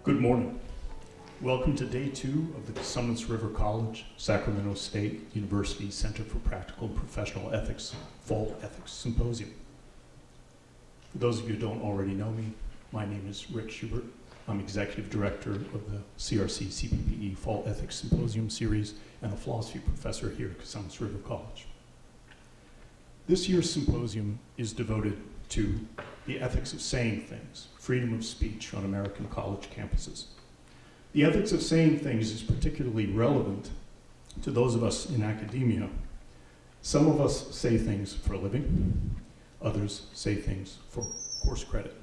Good morning. Welcome to day 2 of the Summits River College, Sacramento State University Center for Practical and Professional Ethics Fall Ethics Symposium. For those of you who don't already know me, my name is Rick Schubert. I'm Executive Director of the CRC CPPE Fall Ethics Symposium Series and a philosophy professor here at Summits River College. This year's symposium is devoted to the ethics of saying things, freedom of speech on American college campuses. The ethics of saying things is particularly relevant to those of us in academia. Some of us say things for a living, others say things for course credit.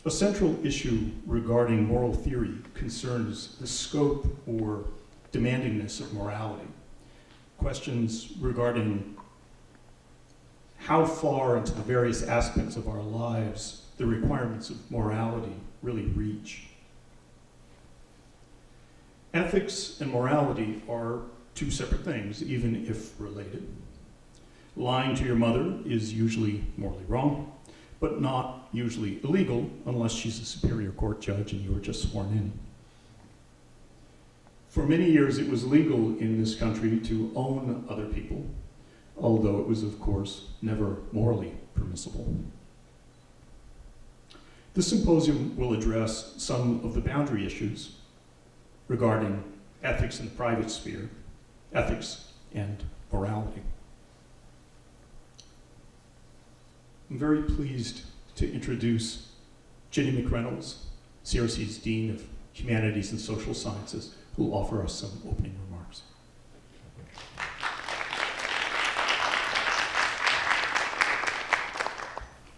A central issue regarding moral theory concerns the scope or demandingness of morality. Questions regarding how far into the various aspects of our lives the requirements of morality really reach. Ethics and morality are two separate things, even if related. Lying to your mother is usually morally wrong, but not usually illegal unless she's a superior court judge and you were just sworn in. For many years, it was legal in this country to own other people, although it was, of course, never morally permissible. This symposium will address some of the boundary issues regarding ethics in the private sphere, ethics and morality. I'm very pleased to introduce Ginny McReynolds, CRC's Dean of Humanities and Social Sciences, who will offer us some opening remarks.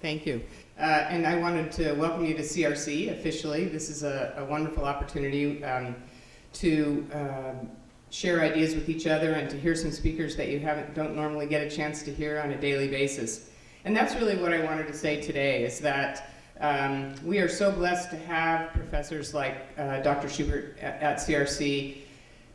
Thank you. And I wanted to welcome you to CRC officially. This is a wonderful opportunity to share ideas with each other and to hear some speakers that you don't normally get a chance to hear on a daily basis. And that's really what I wanted to say today, is that we are so blessed to have professors like Dr. Schubert at CRC,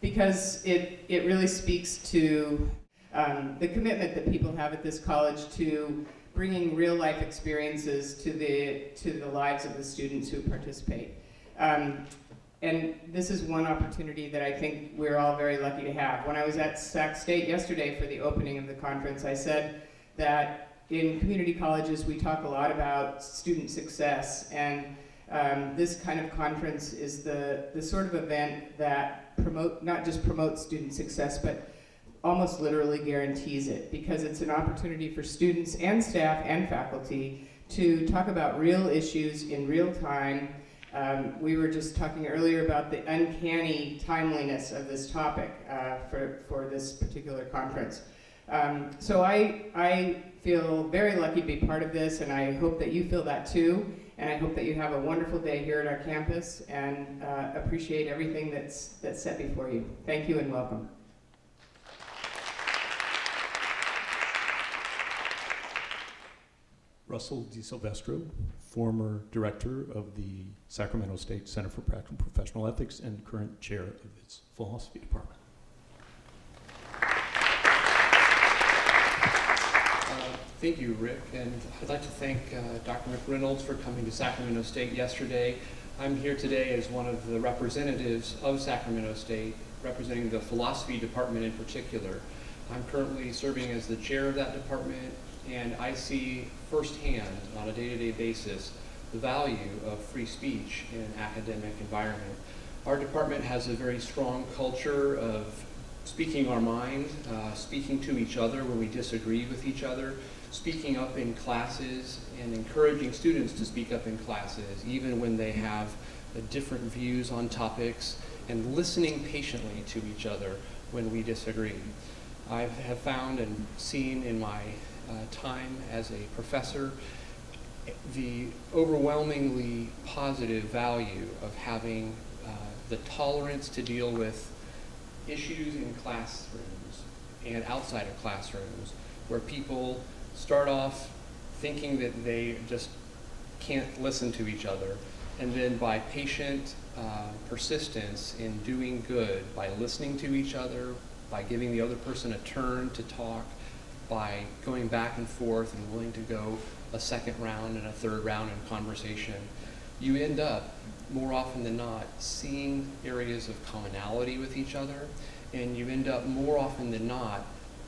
because it really speaks to the commitment that people have at this college to bringing real life experiences to the lives of the students who participate. And this is one opportunity that I think we're all very lucky to have. When I was at Sac State yesterday for the opening of the conference, I said that in community colleges we talk a lot about student success, and this kind of conference is the sort of event that not just promotes student success, but almost literally guarantees it, because it's an opportunity for students and staff and faculty to talk about real issues in real time. We were just talking earlier about the uncanny timeliness of this topic for this particular conference. So I feel very lucky to be part of this, and I hope that you feel that too, and I hope that you have a wonderful day here at our campus and appreciate everything that's set before you. Thank you and welcome. Russell D Sylvester, former director of the Sacramento State Center for Practical and Professional Ethics and current chair of its philosophy department. Thank you, Rick, and I'd like to thank Dr. McReynolds for coming to Sacramento State yesterday. I'm here today as one of the representatives of Sacramento State, representing the philosophy department in particular. I'm currently serving as the chair of that department, and I see firsthand on a day-to-day basis the value of free speech in an academic environment. Our department has a very strong culture of speaking our mind, speaking to each other when we disagree with each other, speaking up in classes, and encouraging students to speak up in classes, even when they have different views on topics, and listening patiently to each other when we disagree. I have found and seen in my time as a professor the overwhelmingly positive value of having the tolerance to deal with issues in classrooms and outside of classrooms, where people start off thinking that they just can't listen to each other, and then by patient persistence in doing good, by listening to each other, by giving the other person a turn to talk, by going back and forth and willing to go a second round and a third round in conversation, you end up, more often than not, seeing areas of commonality with each other, and you end up, more often than not,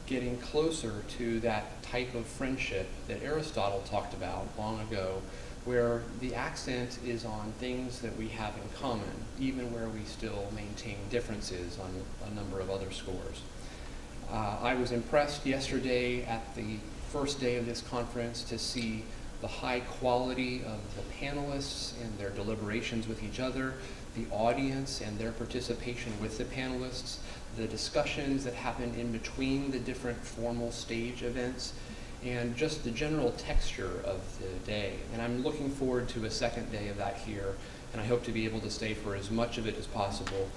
getting closer to that type of friendship that Aristotle talked about long ago, where the accent is on things that we have in common, even where we still maintain differences on a number of other scores. I was impressed yesterday at the first day of this conference to see the high quality of the panelists and their deliberations with each other, the audience and their participation with the panelists, the discussions that happen in between the different formal stage events, and just the general texture of the day. And I'm looking forward to a second day of that here, and I hope to be able to stay for as much of it as possible.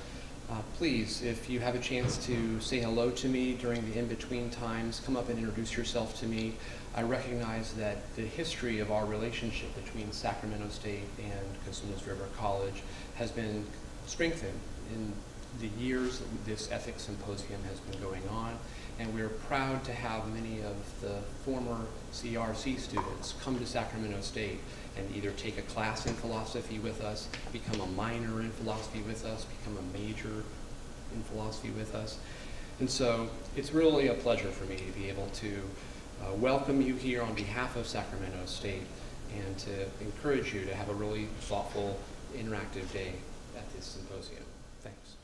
Please, if you have a chance to say hello to me during the in-between times, come up and introduce yourself to me. I recognize that the history of our relationship between Sacramento State and Cosumnes River College has been strengthened in the years that this ethics symposium has been going on, and we're proud to have many of the former CRC students come to Sacramento State and either take a class in philosophy with us, become a minor in philosophy with us, become a major in philosophy with us. And so it's really a pleasure for me to be able to welcome you here on behalf of Sacramento State and to encourage you to have a really thoughtful, interactive day at this symposium. Thanks.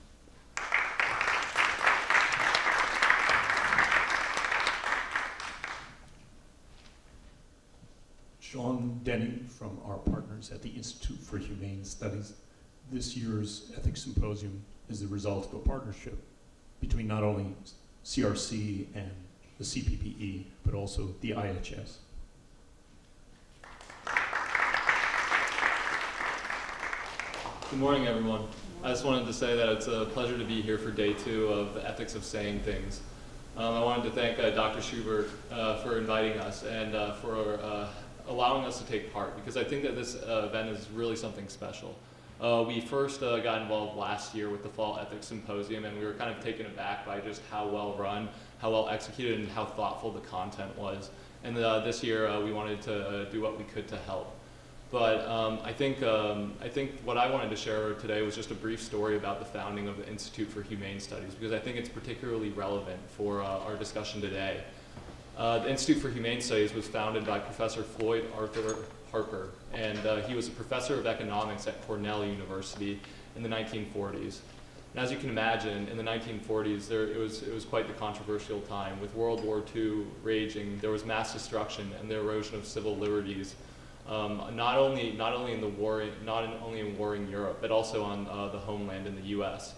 Sean Denny from our partners at the Institute for Humane Studies. This year's Ethics Symposium is the result of a partnership between not only CRC and the CPPE, but also the IHS. Good morning, everyone. I just wanted to say that it's a pleasure to be here for day 2 of the Ethics of Saying Things. I wanted to thank Dr. Schubert for inviting us and for allowing us to take part, because I think that this event is really something special. We first got involved last year with the Fall Ethics Symposium, and we were kind of taken aback by just how well run, how well executed, and how thoughtful the content was. And this year we wanted to do what we could to help. But I think what I wanted to share today was just a brief story about the founding of the Institute for Humane Studies, because I think it's particularly relevant for our discussion today. The Institute for Humane Studies was founded by Professor Floyd Arthur Harper, and he was a professor of economics at Cornell University in the 1940s. And as you can imagine, in the 1940s, it was quite the controversial time. With World War II raging, there was mass destruction and the erosion of civil liberties, not only in warring Europe, but also on the homeland in the U.S.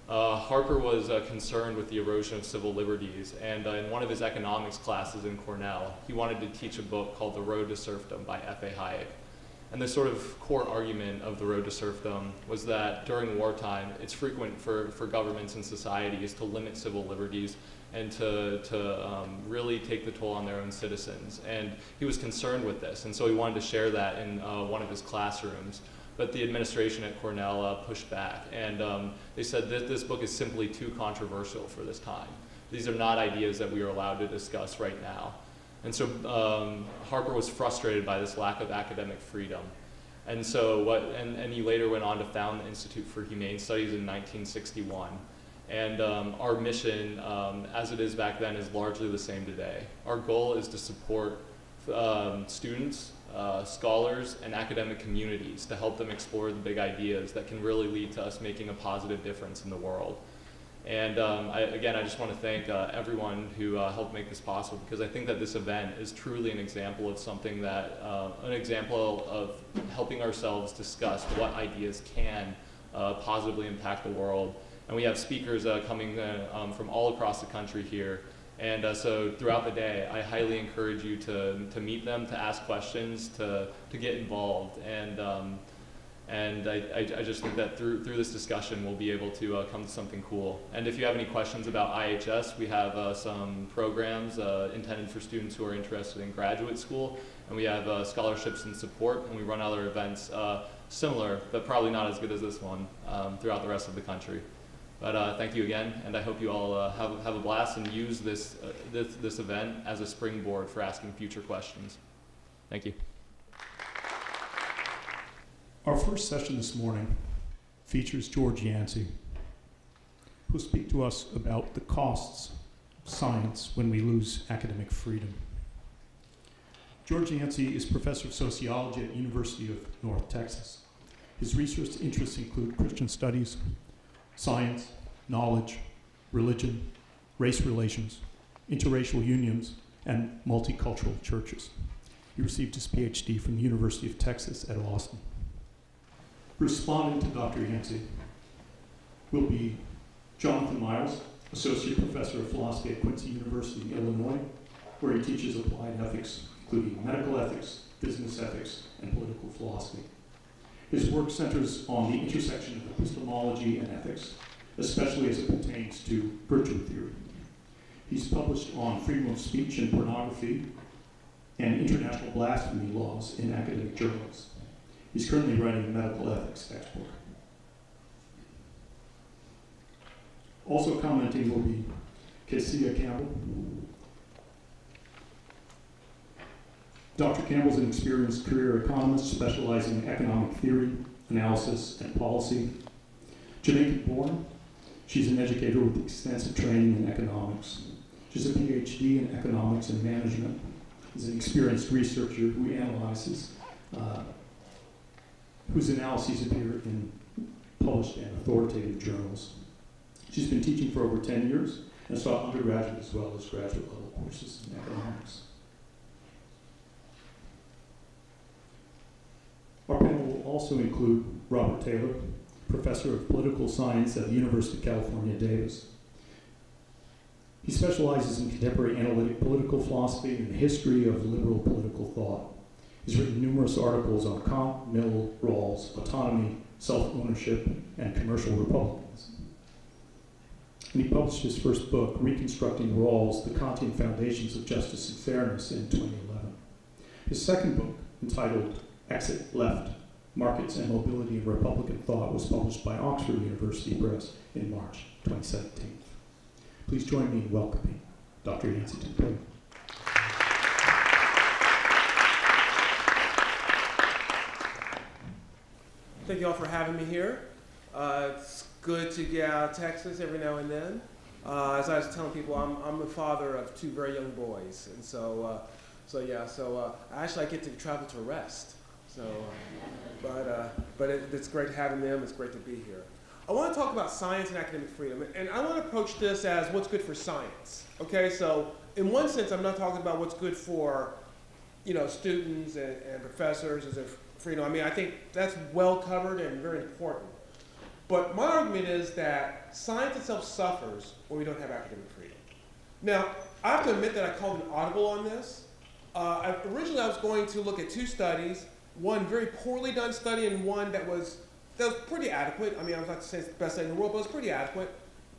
Harper was concerned with the erosion of civil liberties, and in one of his economics classes in Cornell, he wanted to teach a book called The Road to Serfdom by F.A. Hayek. And the sort of core argument of The Road to Serfdom was that during wartime, it's frequent for governments and societies to limit civil liberties and to really take the toll on their own citizens. And he was concerned with this, and so he wanted to share that in one of his classrooms. But the administration at Cornell pushed back, and they said that this book is simply too controversial for this time. These are not ideas that we are allowed to discuss right now. And so Harper was frustrated by this lack of academic freedom. And so and he later went on to found the Institute for Humane Studies in 1961. And our mission, as it is back then, is largely the same today. Our goal is to support students, scholars, and academic communities to help them explore the big ideas that can really lead to us making a positive difference in the world. And again, I just want to thank everyone who helped make this possible, because I think that this event is truly an example of something that, an example of helping ourselves discuss what ideas can positively impact the world. And we have speakers coming from all across the country here. And so throughout the day, I highly encourage you to meet them, to ask questions, to get involved. And I just think that through this discussion, we'll be able to come to something cool. And if you have any questions about IHS, we have some programs intended for students who are interested in graduate school. And we have scholarships and support, and we run other events similar, but probably not as good as this one, throughout the rest of the country. But thank you again, and I hope you all have a blast and use this event as a springboard for asking future questions. Thank you. Our first session this morning features George Yancey, who will speak to us about the costs of science when we lose academic freedom. George Yancey is Professor of Sociology at University of North Texas. His research interests include Christian studies, science, knowledge, religion, race relations, interracial unions, and multicultural churches. He received his Ph.D. from the University of Texas at Austin. Responding to Dr. Yancey will be Jonathan Miles, Associate Professor of Philosophy at Quincy University, Illinois, where he teaches applied ethics, including medical ethics, business ethics, and political philosophy. His work centers on the intersection of epistemology and ethics, especially as it pertains to virtue theory. He's published on freedom of speech and pornography and international blasphemy laws in academic journals. He's currently writing a medical ethics textbook. Also commenting will be Kesia Campbell. Dr. Campbell is an experienced career economist specializing in economic theory, analysis, and policy. Jamaican born, she's an educator with extensive training in economics. She's a Ph.D. in economics and management. She's an experienced researcher who analyzes, whose analyses appear in published and authoritative journals. She's been teaching for over 10 years and has taught undergraduate as well as graduate level courses in economics. Our panel will also include Robert Taylor, Professor of Political Science at the University of California, Davis. He specializes in contemporary analytic political philosophy and the history of liberal political thought. He's written numerous articles on Kant, Mill, Rawls, autonomy, self-ownership, and commercial republicanism. And he published his first book, Reconstructing Rawls, The Kantian Foundations of Justice and Fairness, in 2011. His second book, entitled Exit Left, Markets and Mobility in Republican Thought, was published by Oxford University Press in March 2017. Please join me in welcoming Dr. Yancey to the podium. Thank you all for having me here. It's good to get out of Texas every now and then. As I was telling people, I'm the father of two very young boys, and so actually I get to travel to rest. It's great having them. It's great to be here. I want to talk about science and academic freedom, and I want to approach this as what's good for science. Okay, so in one sense, I'm not talking about what's good for, students and professors as if freedom. I mean, I think that's well covered and very important. But my argument is that science itself suffers when we don't have academic freedom. Now, I have to admit that I called an audible on this. Originally, I was going to look at two studies, one very poorly done study and one that was pretty adequate. I mean, I was not to say it's the best study in the world, but it was pretty adequate.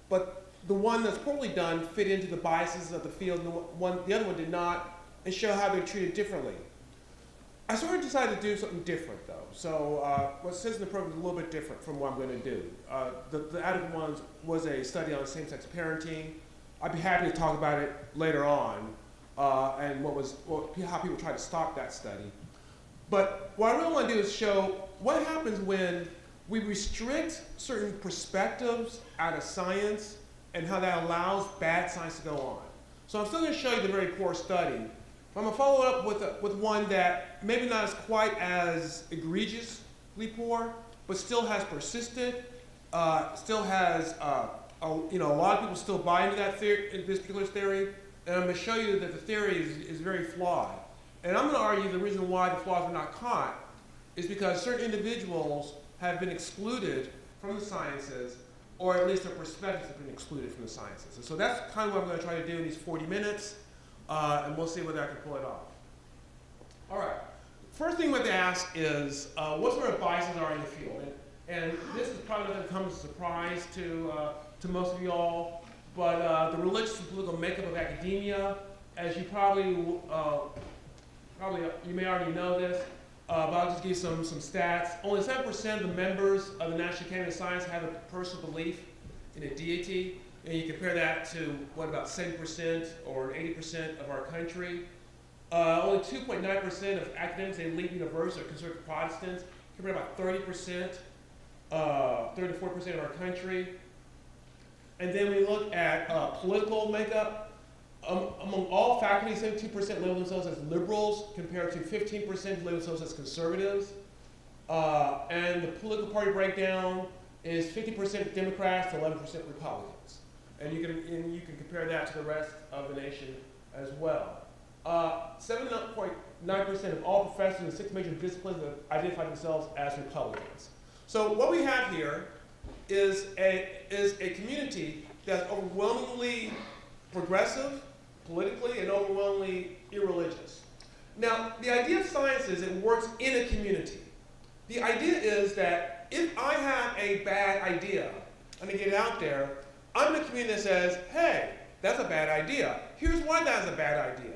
But the one that's poorly done fit into the biases of the field, and the other one did not, and show how they're treated differently. I sort of decided to do something different, though. So what says in the program is a little bit different from what I'm going to do. The adequate one was a study on same-sex parenting. I'd be happy to talk about it later on, and how people try to stop that study. But what I really want to do is show what happens when we restrict certain perspectives out of science and how that allows bad science to go on. So I'm still going to show you the very poor study. I'm going to follow up with one that maybe not as quite as egregiously poor, but still has persisted, still has a lot of people still buy into that theory, this particular theory, and I'm going to show you that the theory is very flawed. And I'm going to argue the reason why the flaws are not caught is because certain individuals have been excluded from the sciences, or at least their perspectives have been excluded from the sciences. And so that's kind of what I'm going to try to do in these 40 minutes, and we'll see whether I can pull it off. All right. First thing we have to ask is what sort of biases are in the field? And this is probably not going to come as a surprise to most of you all, but the religious and political makeup of academia, as you probably you may already know this, but I'll just give you some stats. Only 7% of the members of the National Academy of Science have a personal belief in a deity, and you compare that to, what, about 70% or 80% of our country. Only 2.9% of academics at elite universities are considered Protestants, compared to about 30%, 30 to 40% of our country. And then we look at political makeup. Among all faculty, 72% label themselves as liberals, compared to 15% label themselves as conservatives. And the political party breakdown is 50% Democrats to 11% Republicans. And you can compare that to the rest of the nation as well. 7.9% of all professors in 6 major disciplines identify themselves as Republicans. So what we have here is a community that's overwhelmingly progressive politically and overwhelmingly irreligious. Now, the idea of science is it works in a community. The idea is that if I have a bad idea and I get it out there, I'm in a community that says, hey, that's a bad idea. Here's why that's a bad idea.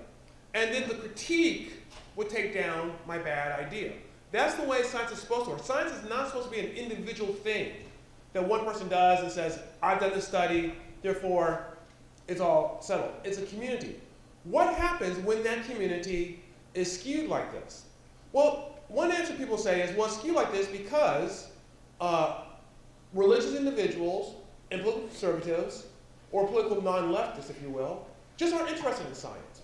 And then the critique would take down my bad idea. That's the way science is supposed to work. Science is not supposed to be an individual thing that one person does and says, I've done this study, therefore it's all settled. It's a community. What happens when that community is skewed like this? Well, one answer people say is, well, it's skewed like this because religious individuals and political conservatives, or political non-leftists, if you will, just aren't interested in science.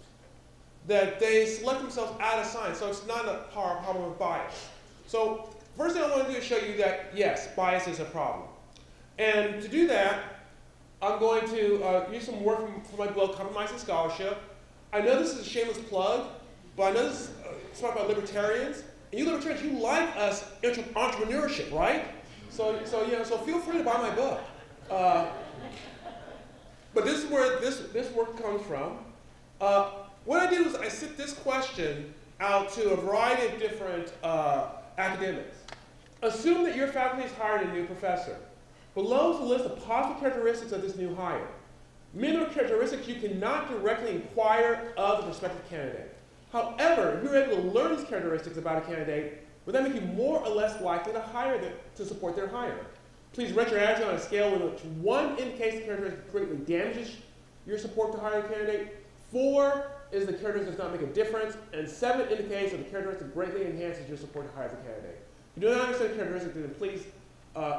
That they select themselves out of science, so it's not a problem of bias. So first thing I want to do is show you that, yes, bias is a problem. And to do that, I'm going to use some work from my book, Compromising Scholarship. I know this is a shameless plug, but I know this is talking about libertarians. And you libertarians, you like us entrepreneurship, right? So feel free to buy my book. But this is where this work comes from. What I did was I sent this question out to a variety of different academics. Assume that your faculty has hired a new professor. Below is a list of possible characteristics of this new hire. Many are characteristics you cannot directly inquire of the prospective candidate. However, if you're able to learn these characteristics about a candidate, would that make you more or less likely to hire them to support their hire? Please rate your attitude on a scale in which 1 indicates the characteristic greatly damages your support to hire a candidate, 4 is the characteristic does not make a difference, and 7 indicates that the characteristic greatly enhances your support to hire the candidate. If you do not understand the characteristic, then please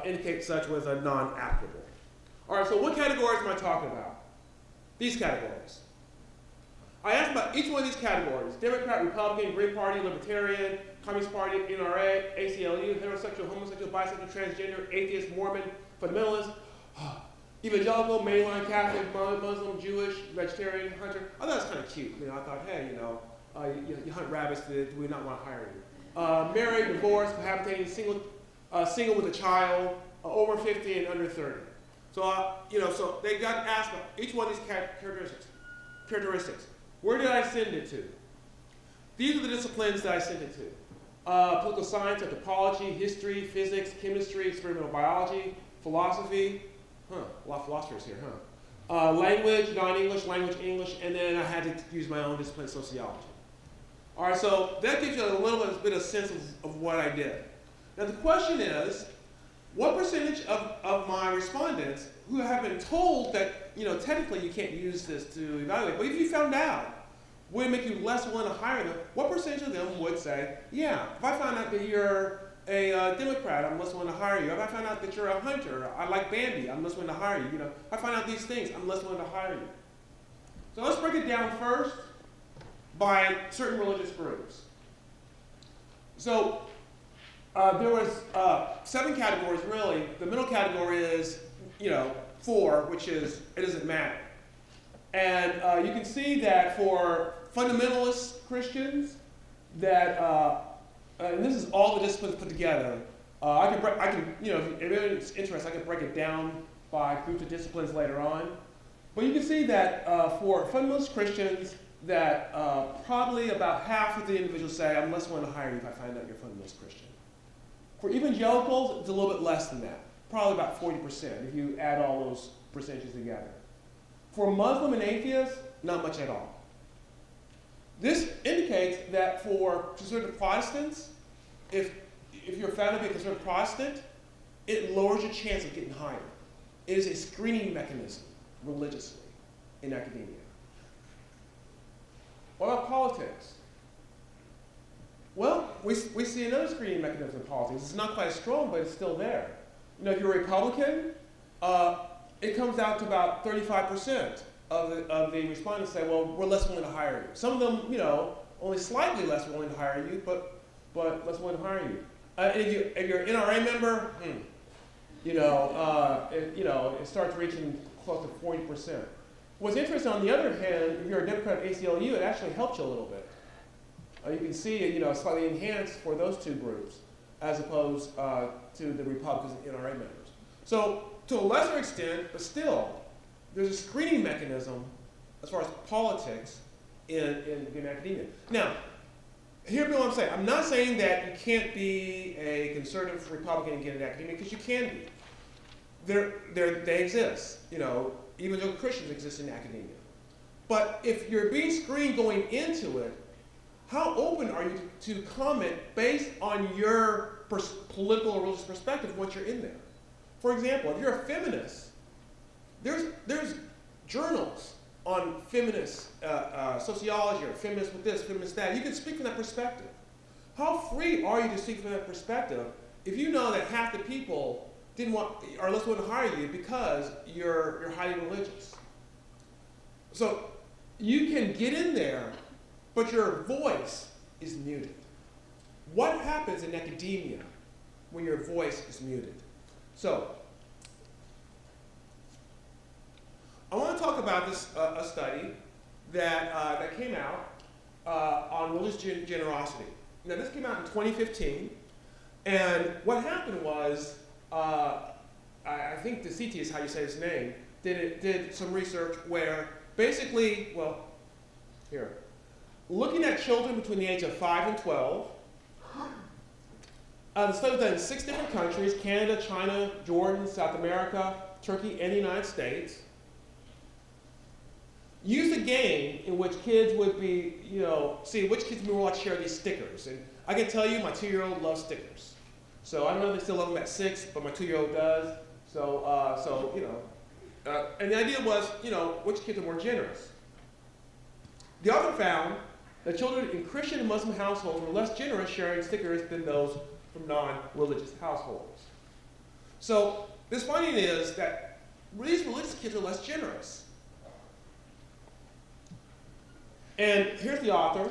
indicate such with a non-applicable. All right, so what categories am I talking about? These categories. I asked about each one of these categories: Democrat, Republican, Green Party, Libertarian, Communist Party, NRA, ACLU, heterosexual, homosexual, bisexual, transgender, atheist, Mormon, fundamentalist, evangelical, mainline, Catholic, Muslim, Jewish, vegetarian, hunter. I thought it was kind of cute. I thought, hey, you hunt rabbits, do we not want to hire you? Married, divorced, cohabitating, single with a child, over 50 and under 30. So, so they got asked about each one of these characteristics. Where did I send it to? These are the disciplines that I sent it to. Political science, anthropology, history, physics, chemistry, experimental biology, philosophy. A lot of philosophers here, language, non-English, language, English, and then I had to use my own discipline, sociology. All right, so that gives you a little bit of sense of what I did. Now the question is, what percentage of my respondents who have been told that, technically you can't use this to evaluate, but if you found out, would it make you less willing to hire them? What percentage of them would say, yeah, if I found out that you're a Democrat, I'm less willing to hire you. If I find out that you're a hunter, I like Bambi, I'm less willing to hire you. If I find out these things, I'm less willing to hire you. So let's break it down first by certain religious groups. So there was 7 categories, really. The middle category is, 4, which is it doesn't matter. And you can see that for fundamentalist Christians, that and this is all the disciplines put together. I can, if anyone's interested, I can break it down by groups of disciplines later on. But you can see that for fundamentalist Christians, that probably about half of the individuals say, I'm less willing to hire you if I find out you're a fundamentalist Christian. For evangelicals, it's a little bit less than that, probably about 40% if you add all those percentages together. For Muslim and atheists, not much at all. This indicates that for conservative Protestants, if you're found to be a conservative Protestant, it lowers your chance of getting hired. It is a screening mechanism religiously in academia. What about politics? Well, we see another screening mechanism in politics. It's not quite as strong, but it's still there. You know, if you're a Republican, it comes out to about 35% of the respondents say, well, we're less willing to hire you. Some of them, you know, only slightly less willing to hire you, but less willing to hire you. And if you're an NRA member, it starts reaching close to 40%. What's interesting, on the other hand, if you're a Democrat at ACLU, it actually helps you a little bit. You can see it, slightly enhanced for those two groups, as opposed to the Republicans and NRA members. So, to a lesser extent, but still, there's a screening mechanism as far as politics in academia. Now, here's what I'm saying. I'm not saying that you can't be a conservative Republican and get into academia, because you can be. They exist. Evangelical Christians exist in academia. But if you're being screened going into it, how open are you to comment based on your political or religious perspective once you're in there? For example, if you're a feminist, there's journals on feminist sociology, or feminist with this, feminist that. You can speak from that perspective. How free are you to speak from that perspective if you know that half the people are less willing to hire you because you're highly religious? So you can get in there, but your voice is muted. What happens in academia when your voice is muted? So, I want to talk about this a study that came out on religious generosity. Now, this came out in 2015, and what happened was, I think Decety is how you say his name, did some research where basically, looking at children between the age of 5 and 12, the study was done in 6 different countries: Canada, China, Jordan, South America, Turkey, and the United States. Used a game in which kids would be, see which kids would like to share these stickers. And I can tell you, my 2-year-old loves stickers. So I don't know if they still love them at 6, but my 2-year-old does. And the idea was, which kids are more generous. The author found that children in Christian and Muslim households were less generous sharing stickers than those from non-religious households. So this finding is that these religious kids are less generous. And here's the author.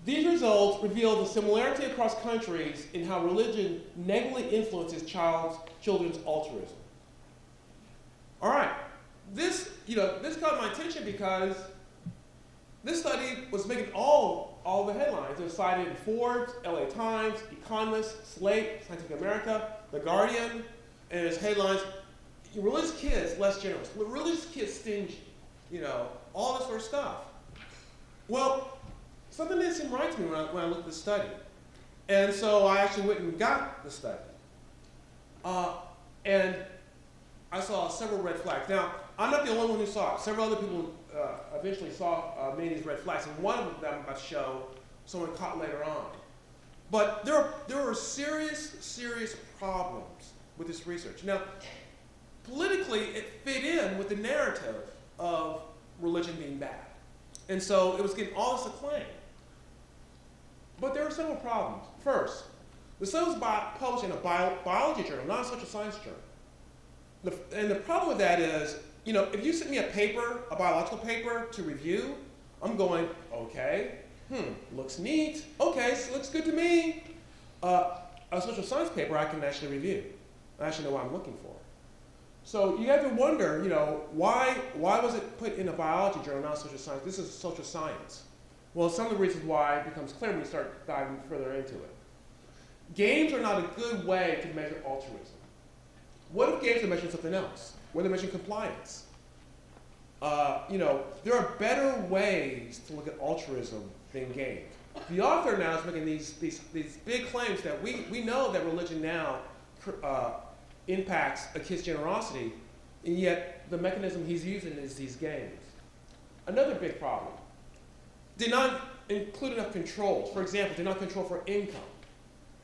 These results reveal the similarity across countries in how religion negatively influences children's altruism. All right, this caught my attention because this study was making all the headlines. It was cited in Forbes, LA Times, Economist, Slate, Scientific America, The Guardian, and its headlines: religious kids less generous, religious kids stingy, all this sort of stuff. Well, something didn't seem right to me when I looked at the study. And so I actually went and got the study. And I saw several red flags. Now, I'm not the only one who saw it. Several other people eventually saw many of these red flags, and one of them I'm about to show someone caught later on. But there were serious problems with this research. Now, politically, it fit in with the narrative of religion being bad. And so it was getting all this acclaim. But there were several problems. First, the study was published in a biology journal, not a social science journal. And the problem with that is, if you send me a biological paper to review, I'm going, okay, looks neat. Okay, so looks good to me. A social science paper I can actually review. I actually know what I'm looking for. So you have to wonder, why was it put in a biology journal, not social science? This is social science. Well, some of the reasons why it becomes clear when you start diving further into it. Games are not a good way to measure altruism. What if games are measuring something else? What if they're measuring compliance? There are better ways to look at altruism than games. The author now is making these big claims that we know that religion now impacts a kid's generosity, and yet the mechanism he's using is these games. Another big problem: did not include enough controls. For example, did not control for income.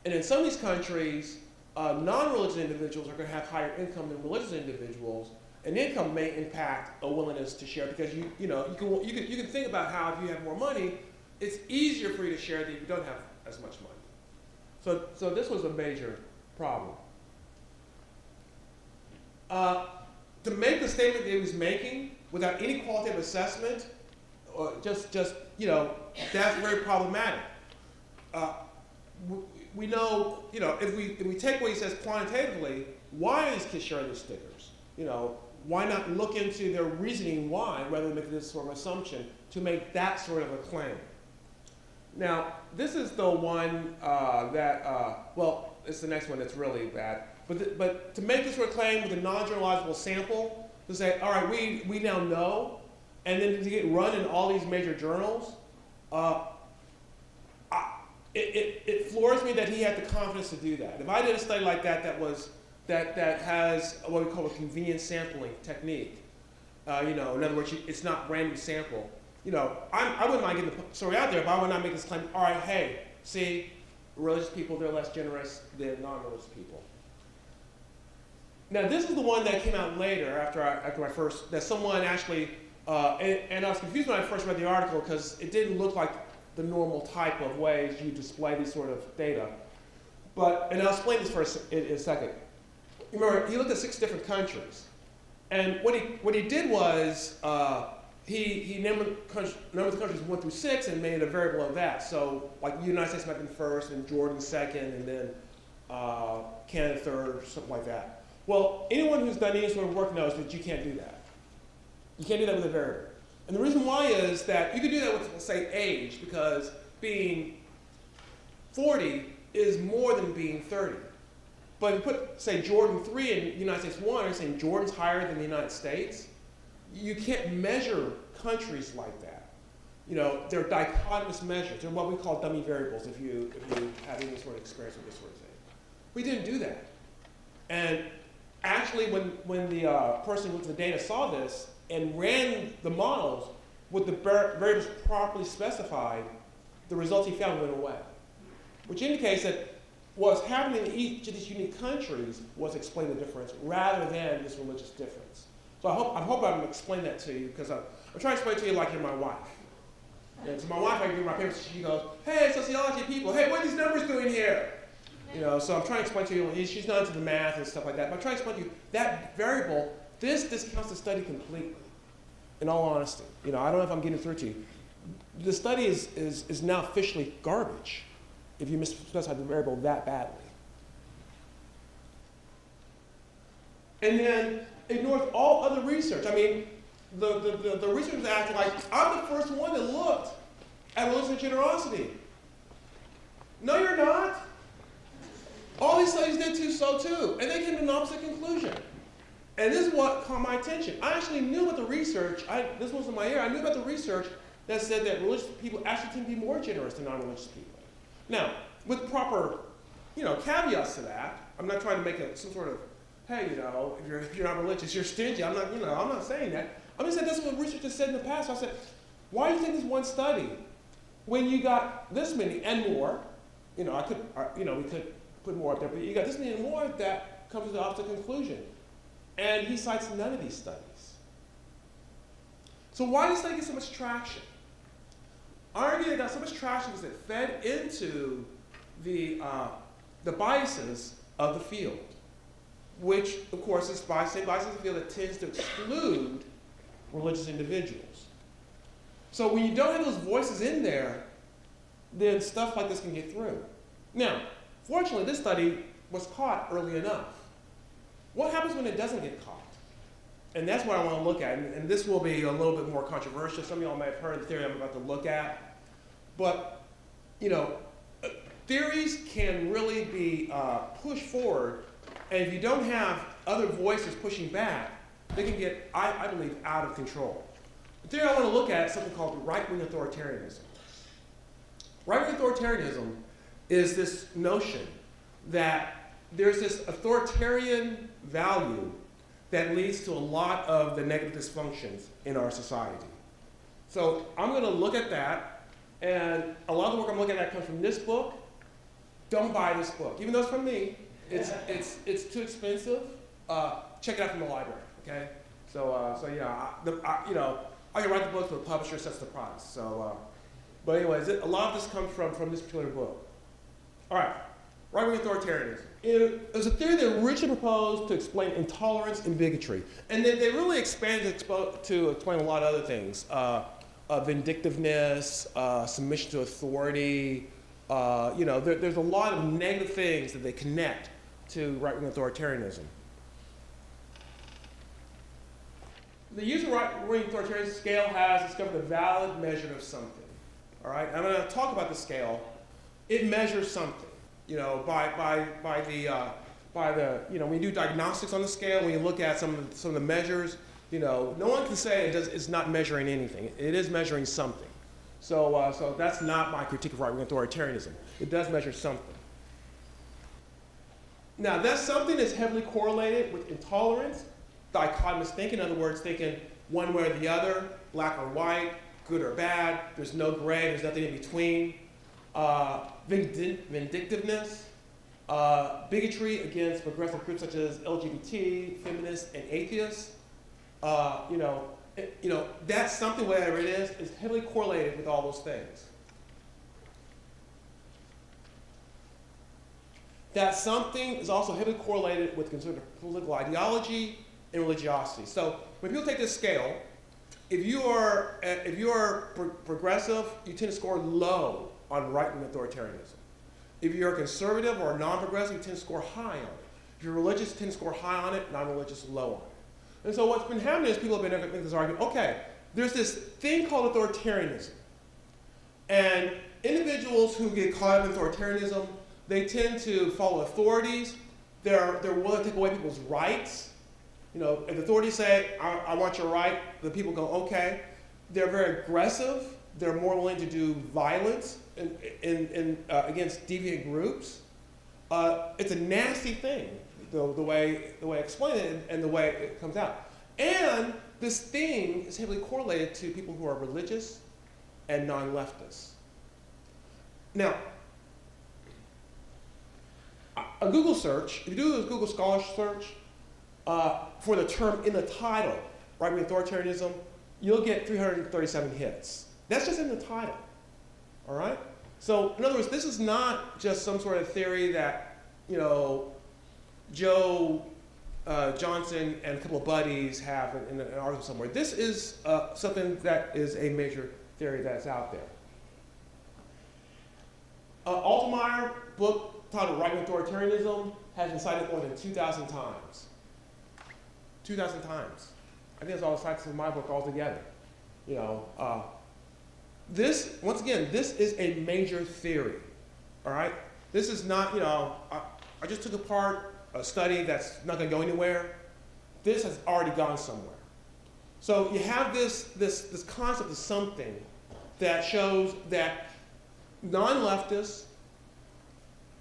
And in some of these countries, non-religious individuals are going to have higher income than religious individuals, and income may impact a willingness to share, because you can think about how if you have more money, it's easier for you to share than if you don't have as much money. So this was a major problem. To make the statement that he was making without any qualitative assessment, or just you know, that's very problematic. We know, you know, if we take what he says quantitatively, why is kids sharing these stickers? You know, why not look into their reasoning why rather than make this sort of assumption to make that sort of a claim? Now, this is the one well, it's the next one that's really bad. But to make this sort of claim with a non-generalizable sample, to say, all right, we now know, and then to get run in all these major journals, it floors me that he had the confidence to do that. If I did a study like that that has what we call a convenient sampling technique, you know, in other words, it's not random sample. You know, I wouldn't mind getting the story out there, but I would not make this claim. All right, hey, see, religious people, they're less generous than non-religious people. Now, this is the one that came out later after I first, that someone actually, and I was confused when I first read the article because it didn't look like the normal type of ways you display these sort of data. And I'll explain this in a second. Remember, he looked at 6 different countries. And what he did was, he numbered the countries 1 through 6 and made a variable of that. So, like the United States might have been first, and Jordan second, and then Canada third, or something like that. Well, anyone who's done any sort of work knows that you can't do that. You can't do that with a variable. And the reason why is that you could do that with, say, age, because being 40 is more than being 30. But if you put, say, Jordan 3 and United States 1, you're saying Jordan's higher than the United States. You can't measure countries like that. You know, they're dichotomous measures. They're what we call dummy variables if you have any sort of experience with this sort of thing. We didn't do that. And actually, when the person with the data saw this and ran the models with the variables properly specified, the results he found went away, which indicates that what's happening in each of these unique countries was explaining the difference rather than this religious difference. So I hope I'm explaining that to you because I'm trying to explain it to you like you're my wife. And to my wife, I give my papers, she goes, hey, sociology people, hey, what are these numbers doing here? You know, so I'm trying to explain to you, she's not into the math and stuff like that, but I'm trying to explain to you that variable, this discounts the study completely, in all honesty. You know, I don't know if I'm getting through to you. The study is now officially garbage if you misspecify the variable that badly. And then ignores all other research. I mean, the researchers act like, I'm the first one that looked at religious generosity. No, you're not. All these studies did so too, and they came to an opposite conclusion. And this is what caught my attention. I actually knew about the research, this wasn't my ear, I knew about the research that said that religious people actually tend to be more generous than non-religious people. Now, with proper, you know, caveats to that, I'm not trying to make some sort of, hey, you know, if you're not religious, you're stingy. I'm not saying that. I'm just saying that's what research has said in the past. So I said, why do you think this one study, when you got this many and more, you know, we could put more up there, but you got this many and more that comes to the opposite conclusion. And he cites none of these studies. So why does this study get so much traction? I argue it got so much traction because it fed into the biases of the field, which, of course, is same biases of the field that tends to exclude religious individuals. So when you don't have those voices in there, then stuff like this can get through. Now, fortunately, this study was caught early enough. What happens when it doesn't get caught? And that's what I want to look at. And this will be a little bit more controversial. Some of y'all may have heard the theory I'm about to look at. But, you know, theories can really be pushed forward. And if you don't have other voices pushing back, they can get, I believe, out of control. The theory I want to look at is something called right-wing authoritarianism. Right-wing authoritarianism is this notion that there's this authoritarian value that leads to a lot of the negative dysfunctions in our society. So I'm going to look at that, and a lot of the work I'm looking at comes from this book. Don't buy this book, even though it's from me. It's too expensive. Check it out from the library. Okay. So yeah, I can write the book, but the publisher sets the price. So, but anyways, a lot of this comes from this particular book. All right, right-wing authoritarianism. It was a theory that originally proposed to explain intolerance and bigotry. And then they really expanded to explain a lot of other things. Vindictiveness, submission to authority. There's a lot of negative things that they connect to right-wing authoritarianism. The use of right-wing authoritarianism scale has discovered a valid measure of something. All right, I'm going to talk about the scale. It measures something. By the when you do diagnostics on the scale, when you look at some of the measures, no one can say it's not measuring anything. It is measuring something. So that's not my critique of right-wing authoritarianism. It does measure something. Now, that something is heavily correlated with intolerance, dichotomous thinking, in other words, thinking one way or the other, black or white, good or bad, there's no gray, there's nothing in between. Vindictiveness, bigotry against progressive groups such as LGBT, feminists, and atheists. That's something, whatever it is heavily correlated with all those things. That something is also heavily correlated with conservative political ideology and religiosity. So when people take this scale, if you are progressive, you tend to score low on right-wing authoritarianism. If you're conservative or non-progressive, you tend to score high on it. If you're religious, you tend to score high on it, non-religious, low on it. And so what's been happening is people have been making this argument, okay, there's this thing called authoritarianism. And individuals who get caught up in authoritarianism, they tend to follow authorities. They're willing to take away people's rights. If the authorities say, I want your right, the people go, okay. They're very aggressive. They're more willing to do violence against deviant groups. It's a nasty thing, the way I explain it and the way it comes out. And this thing is heavily correlated to people who are religious and non-leftists. Now, a Google search, if you do a Google Scholar search for the term in the title, right-wing authoritarianism, you'll get 337 hits. That's just in the title, all right? So in other words, this is not just some sort of theory that, Joe Johnson and a couple of buddies have in an article somewhere. This is something that is a major theory that's out there. Altmaier, book titled Right-Wing Authoritarianism, has been cited more than 2,000 times. 2,000 times. I think that's all the cites in my book altogether. This, once again, this is a major theory, all right? This is not, I just took apart a study that's not going to go anywhere. This has already gone somewhere. So you have this concept of something that shows that non-leftists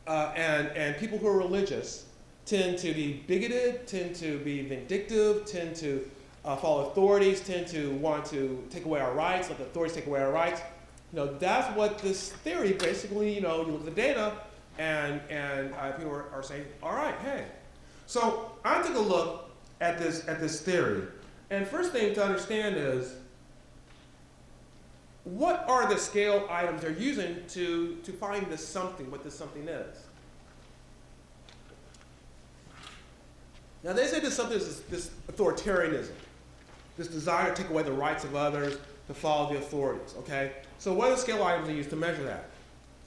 and people who are religious tend to be bigoted, tend to be vindictive, tend to follow authorities, tend to want to take away our rights, let the authorities take away our rights. That's what this theory basically, you look at the data and people are saying, all right, hey. So I took a look at this theory. And first thing to understand is, what are the scale items they're using to find this something, what this something is? Now they say this something is this authoritarianism, this desire to take away the rights of others, to follow the authorities, okay? So what are the scale items they use to measure that?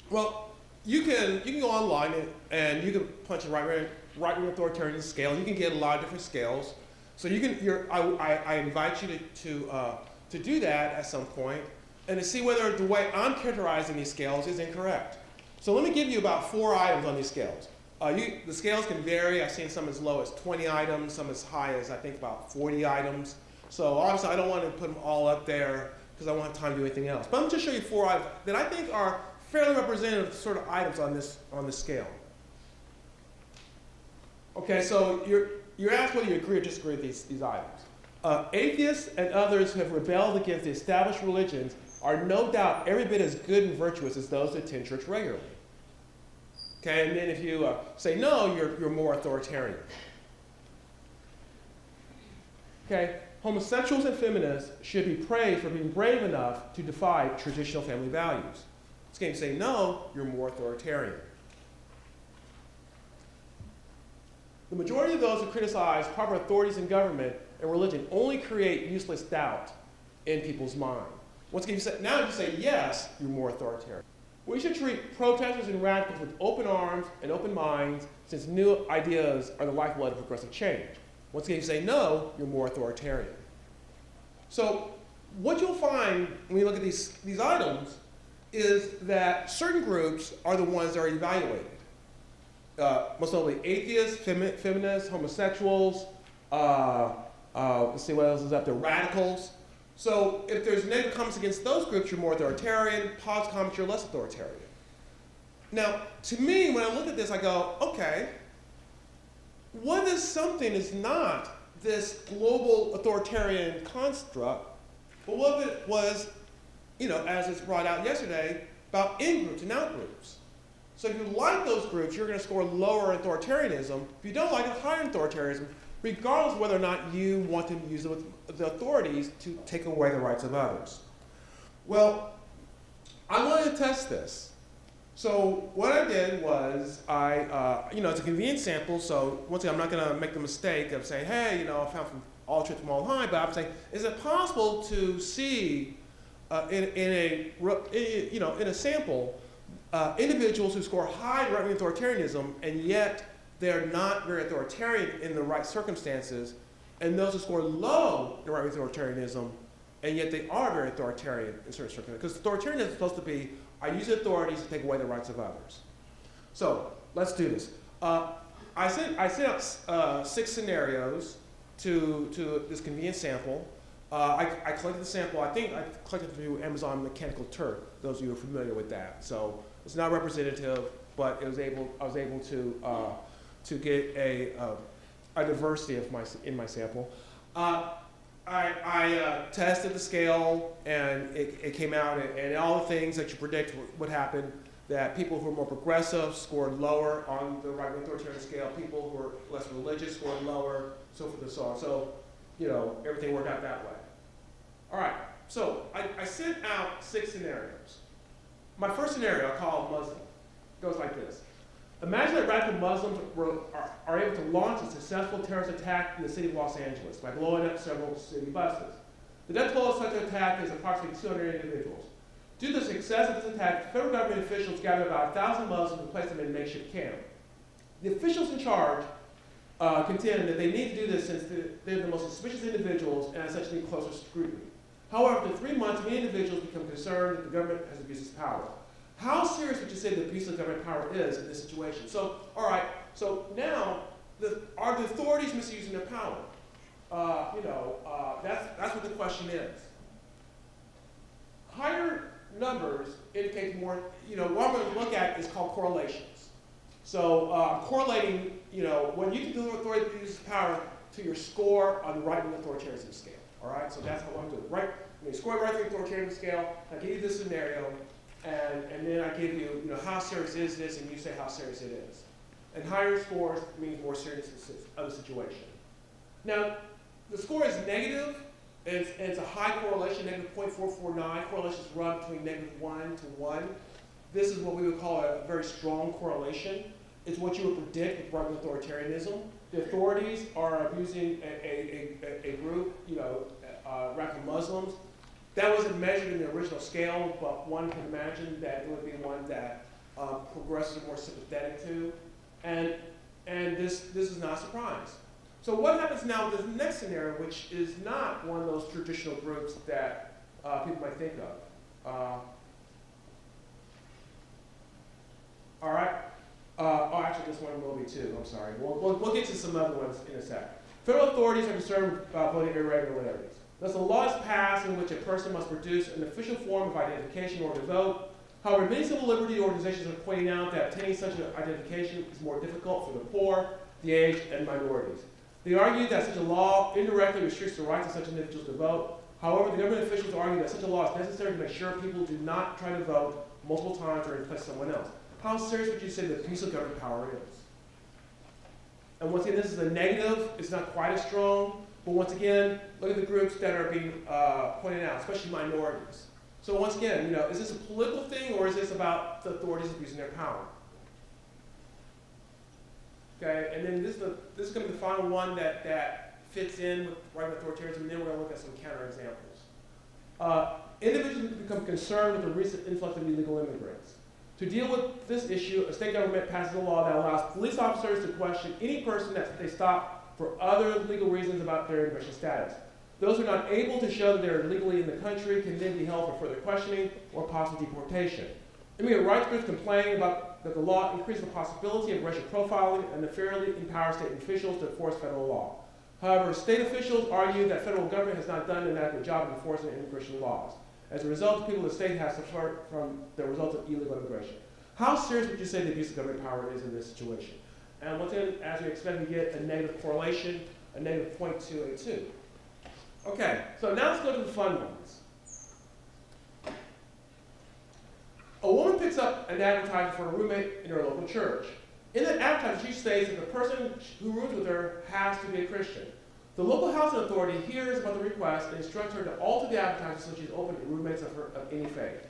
Well, you can go online and you can punch a right-wing authoritarian scale, and you can get a lot of different scales. So I invite you to do that at some point and to see whether the way I'm characterizing these scales is incorrect. So let me give you about 4 items on these scales. The scales can vary. I've seen some as low as 20 items, some as high as I think about 40 items. So obviously I don't want to put them all up there because I won't have time to do anything else. But I'm going to show you 4 items that I think are fairly representative sort of items on this scale. Okay, so you're asked whether you agree or disagree with these items. Atheists and others who have rebelled against the established religions are no doubt every bit as good and virtuous as those that attend church regularly. Okay, and then if you say no, you're more authoritarian. Okay, homosexuals and feminists should be praised for being brave enough to defy traditional family values. Again, you say no, you're more authoritarian. The majority of those who criticize proper authorities in government and religion only create useless doubt in people's mind. Once again, now if you say yes, you're more authoritarian. We should treat protesters and radicals with open arms and open minds, since new ideas are the lifeblood of progressive change. Once again, if you say no, you're more authoritarian. So what you'll find when you look at these items is that certain groups are the ones that are evaluated. Most notably atheists, feminists, homosexuals, let's see what else is up there, radicals. So if there's negative comments against those groups, you're more authoritarian. Positive comments, you're less authoritarian. Now, to me, when I look at this, I go, okay, what if something is not this global authoritarian construct, but what if it was, as it's brought out yesterday, about in-groups and out-groups? So if you like those groups, you're going to score lower authoritarianism. If you don't like it, higher authoritarianism, regardless of whether or not you want to use the authorities to take away the rights of others. Well, I wanted to test this. So what I did was it's a convenient sample, so once again, I'm not going to make the mistake of saying, hey, I found from all truth from all high, but I'm saying, is it possible to see in a sample individuals who score high in right-wing authoritarianism, and yet they're not very authoritarian in the right circumstances, and those who score low in right-wing authoritarianism, and yet they are very authoritarian in certain circumstances. Because authoritarianism is supposed to be, I use authorities to take away the rights of others. So let's do this. I sent out 6 scenarios to this convenient sample. I collected the sample. I think I collected it through Amazon Mechanical Turk. Those of you who are familiar with that. So it's not representative, but I was able to get a diversity in my sample. I tested the scale, and it came out, and all the things that you predict would happen, that people who are more progressive scored lower on the right-wing authoritarian scale, people who are less religious scored lower, so forth and so on. So, everything worked out that way. All right, so I sent out 6 scenarios. My first scenario, I call Muslim, goes like this. Imagine that radical Muslims are able to launch a successful terrorist attack in the city of Los Angeles by blowing up several city buses. The death toll of such an attack is approximately 200 individuals. Due to the success of this attack, federal government officials gathered about 1,000 Muslims and placed them in a makeshift camp. The officials in charge contend that they need to do this since they're the most suspicious individuals and as such need closer scrutiny. However, after 3 months, many individuals become concerned that the government has abused its power. How serious would you say the abuse of government power is in this situation? So, all right, so now, are the authorities misusing their power? That's what the question is. Higher numbers indicate more, what I'm going to look at is called correlations. So correlating, when you can do authority uses power to your score on the right-wing authoritarianism scale. All right, so that's how I'm doing. Right, when you score the right-wing authoritarianism scale, I give you this scenario, and then I give you, how serious is this, and you say how serious it is. And higher scores means more seriousness of the situation. Now, the score is negative, and it's a high correlation, negative 0.449. Correlations run between -1 to 1. This is what we would call a very strong correlation. It's what you would predict with right-wing authoritarianism. The authorities are abusing a group, radical Muslims. That wasn't measured in the original scale, but one can imagine that it would be one that progressives are more sympathetic to. And this is not a surprise. So what happens now with this next scenario, which is not one of those traditional groups that people might think of? All right. Actually, this one will be too. I'm sorry. We'll get to some other ones in a sec. Federal authorities are concerned about voting irregularities. Thus, a law is passed in which a person must produce an official form of identification in order to vote. However, many civil liberty organizations are pointing out that obtaining such an identification is more difficult for the poor, the aged, and minorities. They argue that such a law indirectly restricts the rights of such individuals to vote. However, the government officials argue that such a law is necessary to make sure people do not try to vote multiple times or replace someone else. How serious would you say the abuse of government power is? And once again, this is a negative. It's not quite as strong. But once again, look at the groups that are being pointed out, especially minorities. So once again, is this a political thing or is this about the authorities abusing their power? Okay, and then this is going to be the final one that fits in with right-wing authoritarianism, and then we're going to look at some counterexamples. Individuals become concerned with the recent influx of illegal immigrants. To deal with this issue, a state government passes a law that allows police officers to question any person that they stop for other legal reasons about their immigration status. Those who are not able to show that they are legally in the country can then be held for further questioning or possible deportation. Immigrant rights groups complain about that the law increases the possibility of racial profiling and unfairly empowers state officials to enforce federal law. However, state officials argue that federal government has not done an adequate job of enforcing immigration laws. As a result, people in the state have suffered from the result of illegal immigration. How serious would you say the abuse of government power is in this situation? And once again, as we expect, we get a negative correlation, a negative 0.282. Okay, so now let's go to the fun ones. A woman picks up an advertisement for a roommate in her local church. In that advertisement, she states that the person who rooms with her has to be a Christian. The local housing authority hears about the request and instructs her to alter the advertisement so she's open to roommates of any faith.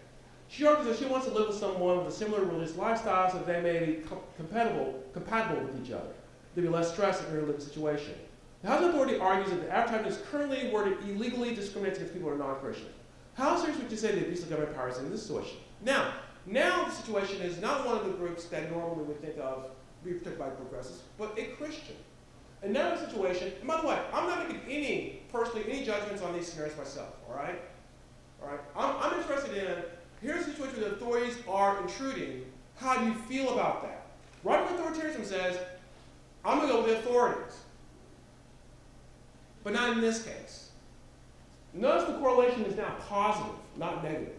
She argues that she wants to live with someone with a similar religious lifestyle so that they may be compatible with each other. There'll be less stress in her living situation. The housing authority argues that the advertisement is currently worded illegally discriminates against people who are non-Christian. How serious would you say the abuse of government power is in this situation? Now the situation is not one of the groups that normally we think of be protected by progressives, but a Christian. And now the situation, and by the way, I'm not making any judgments on these scenarios myself, all right? All right? I'm interested in, here's a situation where the authorities are intruding. How do you feel about that? Right-wing authoritarianism says, I'm going to go with the authorities. But not in this case. Notice the correlation is now positive, not negative.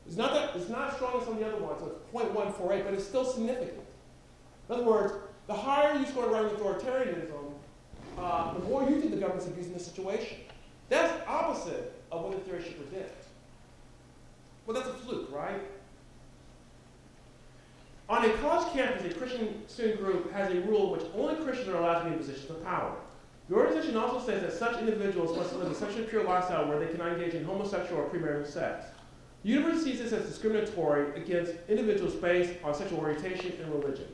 It's not as strong as some of the other ones, so it's 0.148, but it's still significant. In other words, the higher you score right-wing authoritarianism, the more you think the government's abusing the situation. That's opposite of what the theory should predict. Well, that's a fluke, right? On a college campus, a Christian student group has a rule in which only Christians are allowed to be in positions of power. The organization also says that such individuals must live a sexually pure lifestyle where they cannot engage in homosexual or premarital sex. The university sees this as discriminatory against individuals based on sexual orientation and religion.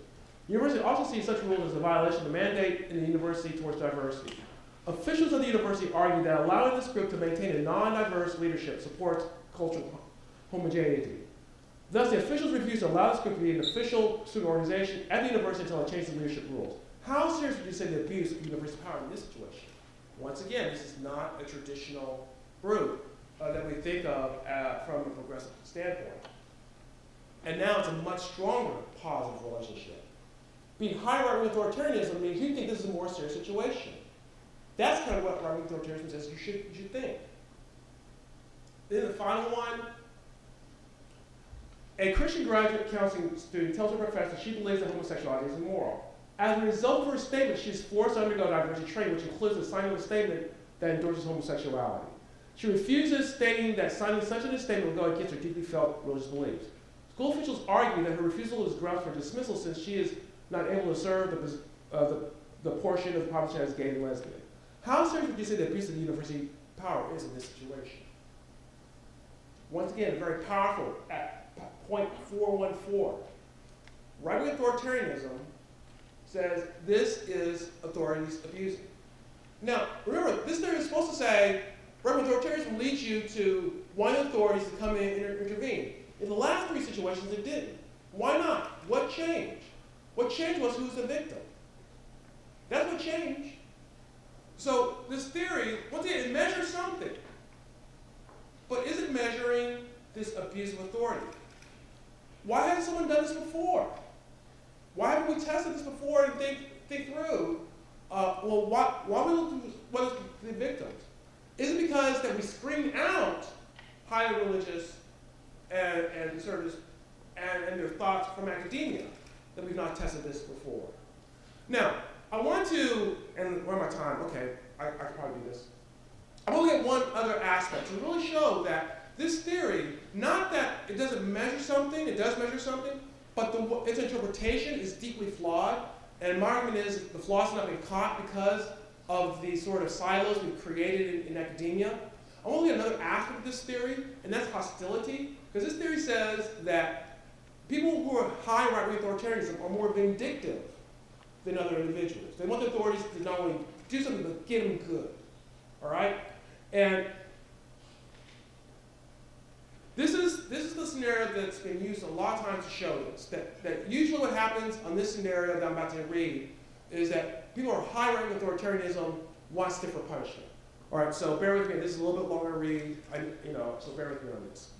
The university also sees such rules as a violation of the mandate in the university towards diversity. Officials of the university argue that allowing this group to maintain a non-diverse leadership supports cultural homogeneity. Thus, the officials refuse to allow this group to be an official student organization at the university until it changes the leadership rules. How serious would you say the abuse of university power in this situation? Once again, this is not a traditional group that we think of from a progressive standpoint. And now it's a much stronger positive relationship. Being high right-wing authoritarianism means you think this is a more serious situation. That's kind of what right-wing authoritarianism says you should think. Then the final one, a Christian graduate counseling student tells her professor she believes that homosexuality is immoral. As a result of her statement, she is forced to undergo diversity training, which includes the signing of a statement that endorses homosexuality. She refuses, stating that signing such a statement will go against her deeply felt religious beliefs. School officials argue that her refusal is grounds for dismissal since she is not able to serve the portion of the population as gay and lesbian. How serious would you say the abuse of the university power is in this situation? Once again, very powerful at 0.414. Right-wing authoritarianism says this is authorities abusing. Now, remember, this theory is supposed to say right-wing authoritarianism leads you to wanting authorities to come in and intervene. In the last three situations, it didn't. Why not? What changed? What changed was who's the victim. That's what changed. So this theory, once again, it measures something. But is it measuring this abuse of authority? Why hasn't someone done this before? Why haven't we tested this before and think through, why we look at the victims? Is it because that we screen out highly religious and conservatives and their thoughts from academia that we've not tested this before? Now, I want to, and where am I time? Okay, I can probably do this. I want to look at one other aspect to really show that this theory, not that it doesn't measure something, it does measure something, but its interpretation is deeply flawed. And my argument is the flaws have not been caught because of the sort of silos we've created in academia. I want to look at another aspect of this theory, and that's hostility. Because this theory says that people who are high right-wing authoritarianism are more vindictive than other individuals. They want the authorities to not only do something, but get them good. All right? And this is the scenario that's been used a lot of times to show this, that usually what happens on this scenario that I'm about to read is that people who are high ranking authoritarianism want stiffer punishment. All right, so bear with me. This is a little bit longer to read, so bear with me on this.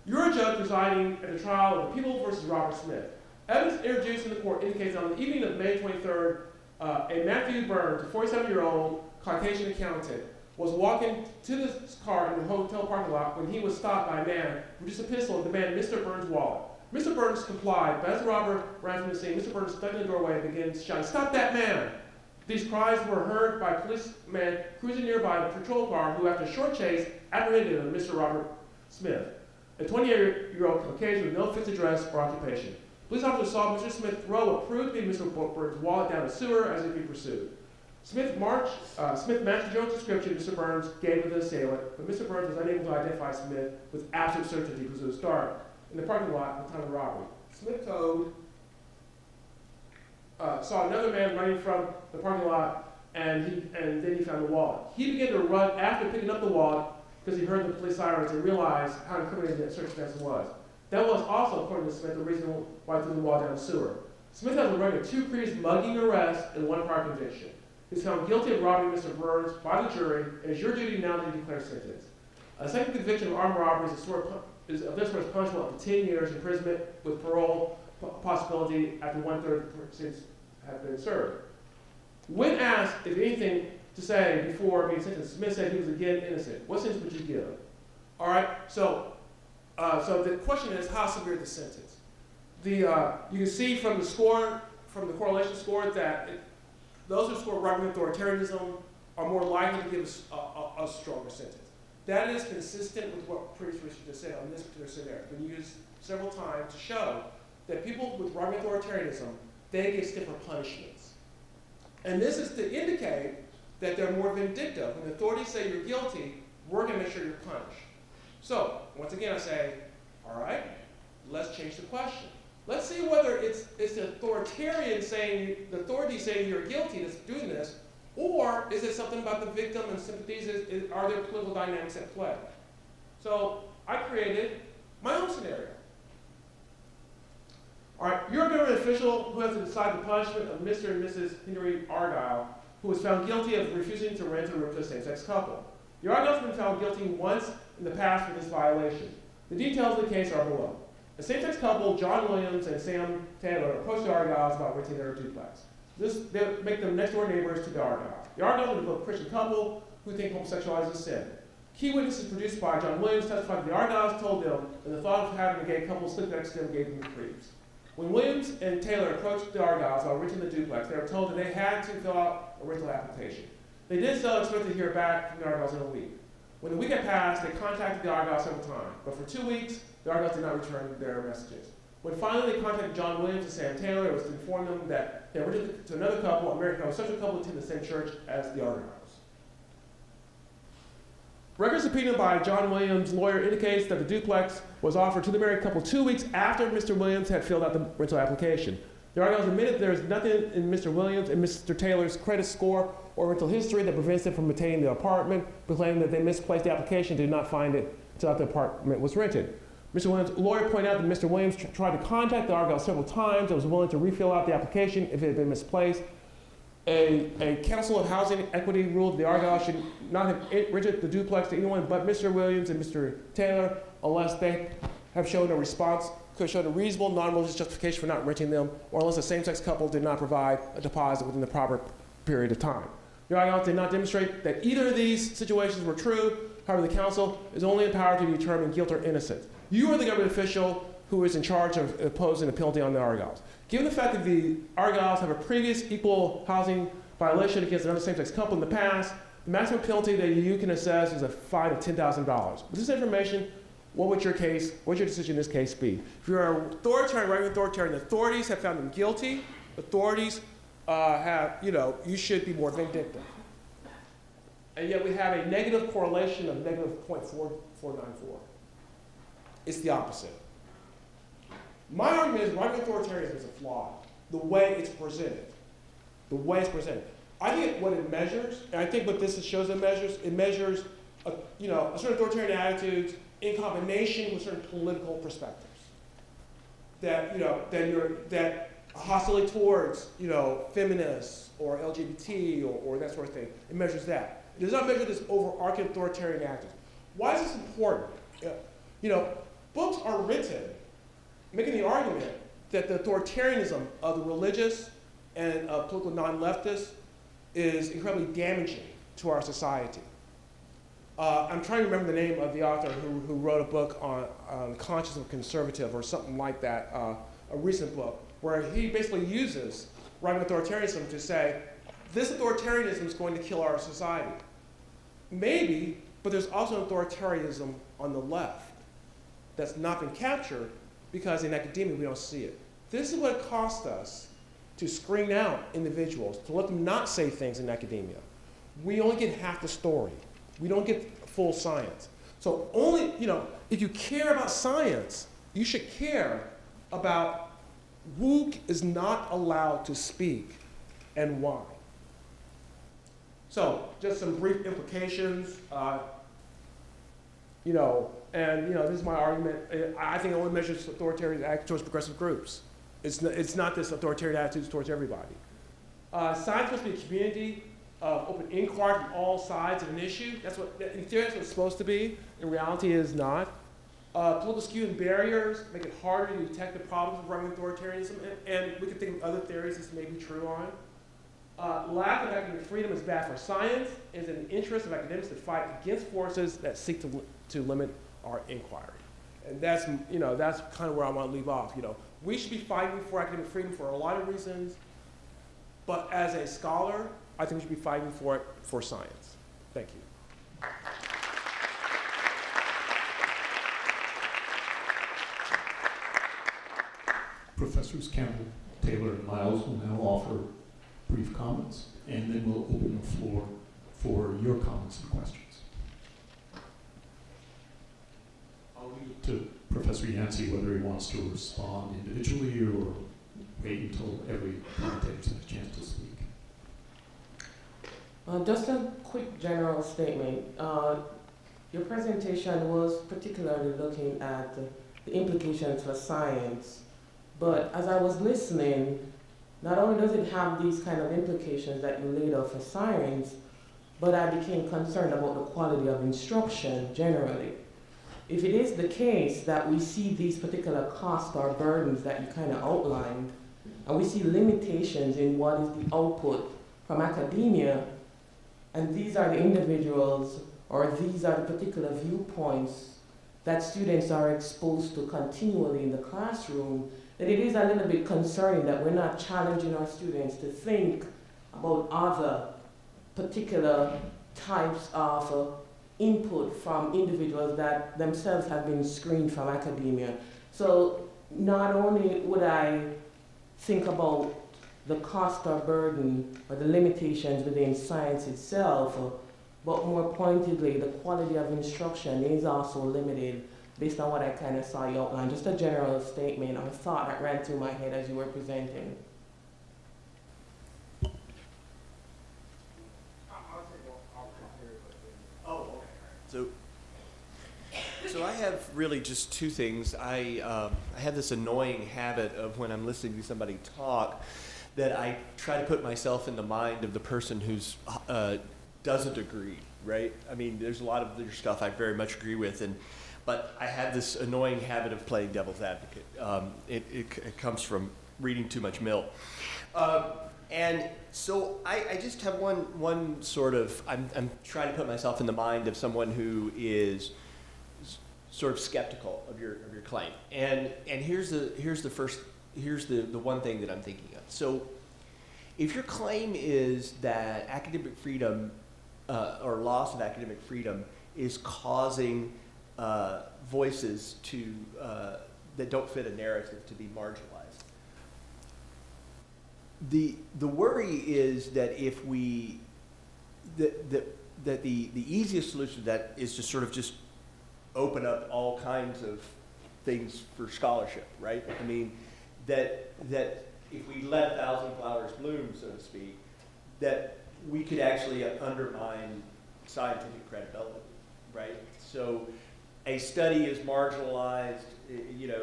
You're a judge presiding at the trial of the People versus Robert Smith. Evidence introduced in the court indicates that on the evening of May 23rd, a Matthew Burns, a 47-year-old Caucasian accountant, was walking to this car in the hotel parking lot when he was stopped by a man who produced a pistol and demanded Mr. Burns' wallet. Mr. Burns complied, but as the robber ran from the scene, Mr. Burns stood in the doorway and began shouting, "Stop that man!" These cries were heard by policemen cruising nearby the patrol car who, after a short chase, apprehended Mr. Robert Smith, a 28-year-old Caucasian with no fixed address or occupation. Police officers saw Mr. Smith throw what proved to be Mr. Burns' wallet down a sewer as if he pursued. Smith matched the general description Mr. Burns gave of the assailant, but Mr. Burns was unable to identify Smith with absolute certainty because it was dark in the parking lot at the time of the robbery. Smith saw another man running from the parking lot, and then he found the wallet. He began to run after picking up the wallet because he heard the police sirens and realized how incriminating that circumstance was. That was also, according to Smith, the reason why he threw the wallet down the sewer. Smith has a record of 2 previous mugging arrests and 1 prior conviction. He was found guilty of robbing Mr. Burns by the jury, and it's your duty now to declare sentence. A second conviction of armed robbery is of this sort punishable up to 10 years imprisonment with parole possibility after 1/3 of the sentence have been served. When asked if anything to say before being sentenced, Smith said he was again innocent. What sentence would you give? All right, so the question is, how severe the sentence? You can see from the score, from the correlation score, that those who score right-wing authoritarianism are more likely to give a stronger sentence. That is consistent with what previous research has said on this particular scenario. It's been used several times to show that people with right-wing authoritarianism, they get stiffer punishments. And this is to indicate that they're more vindictive. When the authorities say you're guilty, we're going to make sure you're punished. So, once again, I say, all right, let's change the question. Let's see whether it's the authoritarian saying, the authority saying you're guilty that's doing this, or is it something about the victim and sympathies? Are there political dynamics at play? So I created my own scenario. All right, you're a government official who has to decide the punishment of Mr. and Mrs. Henry Argyle, who was found guilty of refusing to rent a room to a same-sex couple. The Argyles have been found guilty once in the past for this violation. The details of the case are below. A same-sex couple, John Williams and Sam Taylor, approached the Argyles about renting their duplex. They make them next-door neighbors to the Argyles. The Argyles are a Christian couple who think homosexuality is a sin. Key witnesses produced by John Williams testified that the Argyles told them that the thought of having a gay couple sleep next to them gave them the creeps. When Williams and Taylor approached the Argyles about renting the duplex, they were told that they had to fill out a rental application. They did so, expected to hear back from the Argyles in a week. When the week had passed, they contacted the Argyles several times, but for 2 weeks, the Argyles did not return their messages. When finally they contacted John Williams and Sam Taylor, it was to inform them that they rented to another couple, an American homosexual couple, attending the same church as the Argyles. Record subpoena by John Williams' lawyer indicates that the duplex was offered to the married couple 2 weeks after Mr. Williams had filled out the rental application. The Argyles admitted there is nothing in Mr. Williams and Mr. Taylor's credit score or rental history that prevents them from obtaining the apartment, but claimed that they misplaced the application and did not find it until after the apartment was rented. Mr. Williams' lawyer pointed out that Mr. Williams tried to contact the Argyles several times and was willing to refill out the application if it had been misplaced. A Council of Housing Equity ruled the Argyles should not have rented the duplex to anyone but Mr. Williams and Mr. Taylor unless they have shown a response, could have shown a reasonable, non-religious justification for not renting them, or unless a same-sex couple did not provide a deposit within the proper period of time. The Argyles did not demonstrate that either of these situations were true. However, the council is only empowered to determine guilt or innocence. You are the government official who is in charge of imposing a penalty on the Argyles. Given the fact that the Argyles have a previous equal housing violation against another same-sex couple in the past, the maximum penalty that you can assess is a fine of $10,000. With this information, what would your decision in this case be? If you're an authoritarian, right-wing authoritarian, the authorities have found them guilty, authorities you should be more vindictive. And yet we have a negative correlation of negative 0.4494. It's the opposite. My argument is right-wing authoritarianism is a flaw, the way it's presented. the way it's presented. I think what it measures, and I think what this shows it measures a certain authoritarian attitudes in combination with certain political perspectives. That hostility towards, feminists or LGBT or that sort of thing. It measures that. It does not measure this overarching authoritarian attitude. Why is this important? Books are written making the argument that the authoritarianism of the religious and political non-leftists is incredibly damaging to our society. I'm trying to remember the name of the author who wrote a book on conscience of a conservative or something like that, a recent book, where he basically uses right-wing authoritarianism to say, this authoritarianism is going to kill our society. Maybe, but there's also authoritarianism on the left that's not been captured because in academia we don't see it. This is what it costs us to screen out individuals, to let them not say things in academia. We only get half the story. We don't get full science. So only, if you care about science, you should care about who is not allowed to speak and why. So just some brief implications. This is my argument. I think it only measures authoritarian attitudes towards progressive groups. It's not this authoritarian attitudes towards everybody. Science must be a community of open inquiry from all sides of an issue. In theory, that's what it's supposed to be. In reality, it is not. Political skew and barriers make it harder to detect the problems of right-wing authoritarianism, and we can think of other theories this may be true on. Lack of academic freedom is bad for science. It is in the interest of academics to fight against forces that seek to limit our inquiry. And that's kind of where I want to leave off. We should be fighting for academic freedom for a lot of reasons, but as a scholar, I think we should be fighting for it for science. Thank you. Professors Campbell, Taylor, and Miles will now offer brief comments, and then we'll open the floor for your comments and questions. I'll leave it to Professor Yancey whether he wants to respond individually or wait until every commentator has a chance to speak. Just a quick general statement. Your presentation was particularly looking at the implications for science, but as I was listening, not only does it have these kind of implications that you laid out for science, but I became concerned about the quality of instruction generally. If it is the case that we see these particular costs or burdens that you kind of outlined, and we see limitations in what is the output from academia, and these are the individuals or these are the particular viewpoints that students are exposed to continually in the classroom, then it is a little bit concerning that we're not challenging our students to think about other particular types of input from individuals that themselves have been screened from academia. So not only would I think about the cost or burden or the limitations within science itself, but more pointedly, the quality of instruction is also limited based on what I kind of saw you outline. Just a general statement or thought that ran through my head as you were presenting. So I have really just two things. I have this annoying habit of when I'm listening to somebody talk that I try to put myself in the mind of the person who's doesn't agree, right? I mean, there's a lot of their stuff I very much agree with, but I have this annoying habit of playing devil's advocate. It comes from reading too much Mill. And so I just have one sort of, I'm trying to put myself in the mind of someone who is sort of skeptical of your claim. And here's the one thing that I'm thinking of. So if your claim is that academic freedom or loss of academic freedom is causing voices to that don't fit a narrative to be marginalized, the worry is that if we that the easiest solution to that is to sort of just open up all kinds of things for scholarship, right? I mean, that if we let 1,000 flowers bloom, so to speak, that we could actually undermine scientific credibility, right? So a study is marginalized, an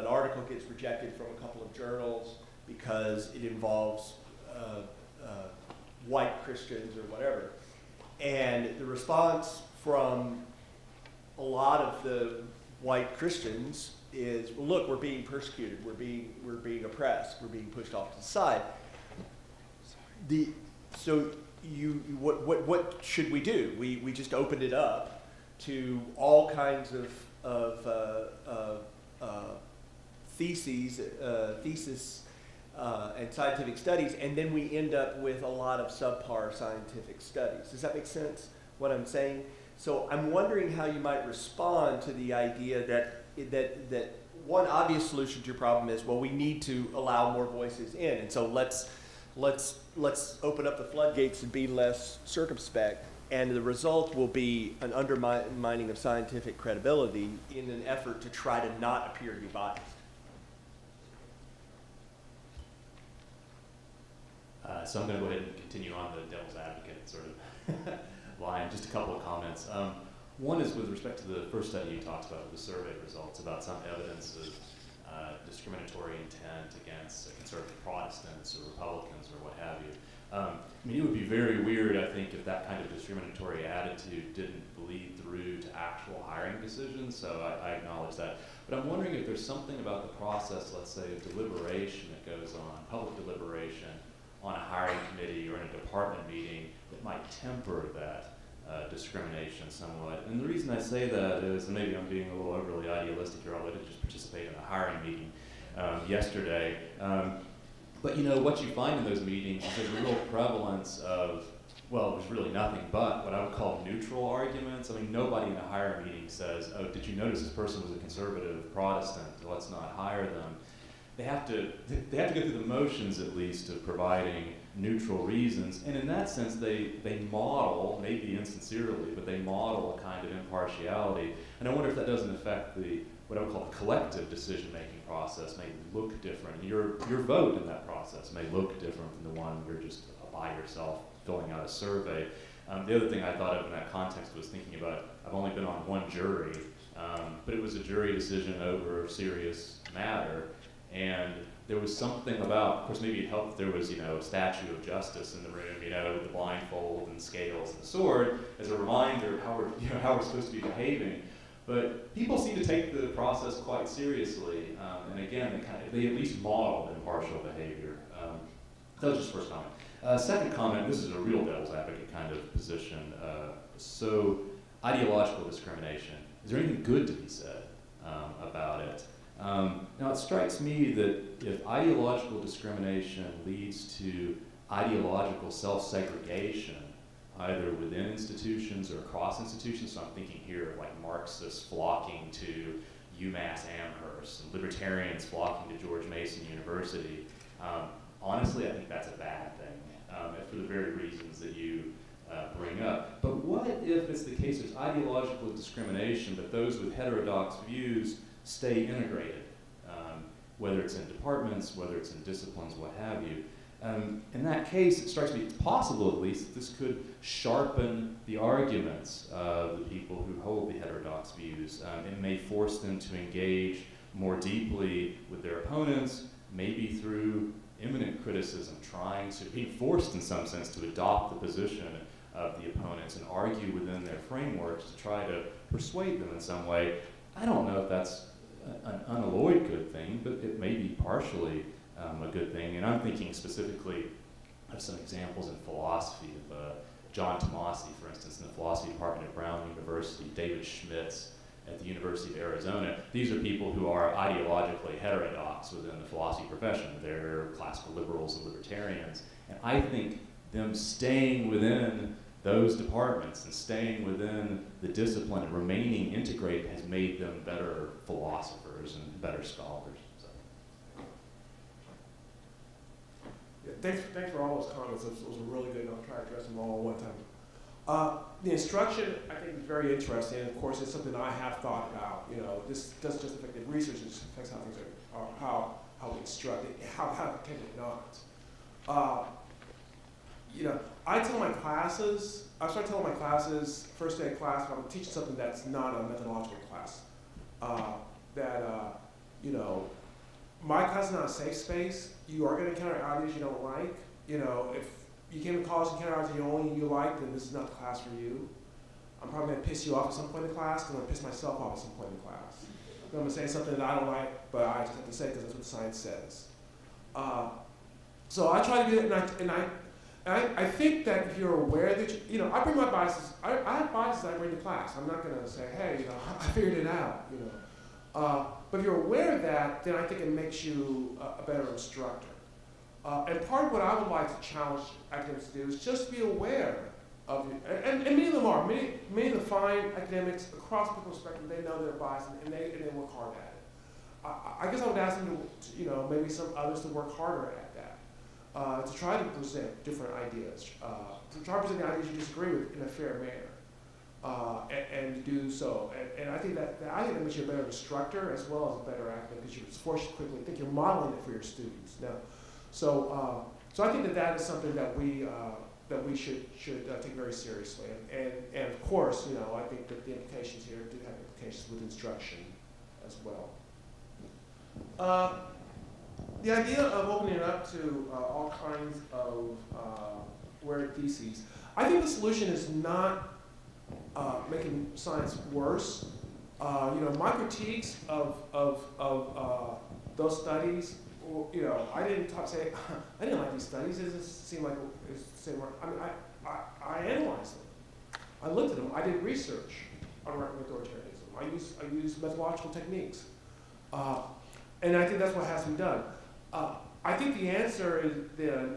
article gets rejected from a couple of journals because it involves white Christians or whatever. And the response from a lot of the white Christians is, well, look, we're being persecuted, we're being oppressed, we're being pushed off to the side. What should we do? We just opened it up to all kinds of theses and scientific studies, and then we end up with a lot of subpar scientific studies. Does that make sense, what I'm saying? So I'm wondering how you might respond to the idea that one obvious solution to your problem is, well, we need to allow more voices in, and so let's open up the floodgates and be less circumspect, and the result will be an undermining of scientific credibility in an effort to try to not appear to be biased. So I'm going to go ahead and continue on the devil's advocate sort of line. Just a couple of comments. One is with respect to the first study you talked about, the survey results, about some evidence of discriminatory intent against conservative Protestants or Republicans or what have you. I mean, it would be very weird, I think, if that kind of discriminatory attitude didn't bleed through to actual hiring decisions, so I acknowledge that. But I'm wondering if there's something about the process, let's say, of deliberation that goes on, public deliberation, on a hiring committee or in a department meeting that might temper that discrimination somewhat. And the reason I say that is, and maybe I'm being a little overly idealistic here, although I did just participate in a hiring meeting yesterday. But you know, what you find in those meetings is there's a real prevalence of, well, there's really nothing but what I would call neutral arguments. I mean, nobody in a hiring meeting says, oh, did you notice this person was a conservative Protestant? Let's not hire them. They have to go through the motions, at least, of providing neutral reasons. And in that sense, they model, maybe insincerely, but they model a kind of impartiality. And I wonder if that doesn't affect what I would call the collective decision-making process, may look different. Your vote in that process may look different from the one you're just by yourself filling out a survey. The other thing I thought of in that context was thinking about, I've only been on one jury, but it was a jury decision over a serious matter. And there was something about, of course, maybe it helped if there was, a statue of justice in the room, with the blindfold and scales and the sword, as a reminder of how we're supposed to be behaving. But people seem to take the process quite seriously, and again, they at least model impartial behavior. That was just first comment. Second comment, this is a real devil's advocate kind of position. So, ideological discrimination. Is there anything good to be said about it? Now, it strikes me that if ideological discrimination leads to ideological self-segregation, either within institutions or across institutions, so I'm thinking here of like Marxists flocking to UMass Amherst and libertarians flocking to George Mason University, honestly, I think that's a bad thing, for the very reasons that you bring up. But what if it's the case there's ideological discrimination, but those with heterodox views stay integrated, whether it's in departments, whether it's in disciplines, what have you. In that case, it strikes me it's possible, at least, that this could sharpen the arguments of the people who hold the heterodox views. It may force them to engage more deeply with their opponents, maybe through imminent criticism, being forced in some sense to adopt the position of the opponents and argue within their frameworks to try to persuade them in some way. I don't know if that's an unalloyed good thing, but it may be partially a good thing. And I'm thinking specifically of some examples in philosophy of John Tomasi, for instance, in the philosophy department at Brown University, David Schmitz at the University of Arizona. These are people who are ideologically heterodox within the philosophy profession. They're classical liberals and libertarians. And I think them staying within those departments and staying within the discipline and remaining integrated has made them better philosophers and better scholars. So. Yeah, thanks for all those comments. Those were really good, and I'll try to address them all at one time. The instruction, I think, is very interesting, and of course, it's something I have thought about. This doesn't just affect the research; it just affects how things are, how how we instruct it, how can it not? I tell my classes, I start telling my classes, first day of class, if I'm teaching something that's not a methodological class, my class is not a safe space. You are going to encounter ideas you don't like. If you came to college and encounter ideas you like, then this is not the class for you. I'm probably going to piss you off at some point in the class, because I'm going to piss myself off at some point in the class. I'm going to say something that I don't like, but I just have to say it because that's what science says. So I try to do that, and I think that if you're aware that, I bring my biases, I have biases I bring to class. I'm not going to say, hey, I figured it out, But if you're aware of that, then I think it makes you a better instructor. And part of what I would like to challenge academics to do is just be aware of it. And many of them are. Many of the fine academics across the political spectrum, they know their bias and they work hard at it. I guess I would ask them to, maybe some others to work harder at that, to try to present different ideas, to try to present the ideas you disagree with in a fair manner, and do so. And I think that makes you a better instructor as well as a better academic, because you're forced to quickly think you're modeling it for your students. Now, so I think that is something that we should take very seriously. And of course, I think that the implications here do have implications with instruction as well. The idea of opening it up to all kinds of weird theses, I think the solution is not making science worse. My critiques of those studies, I didn't I didn't like these studies. It just seemed like it's the same. I analyzed them. I looked at them. I did research on right-wing authoritarianism. I used methodological techniques. And I think that's what has to be done. I think the answer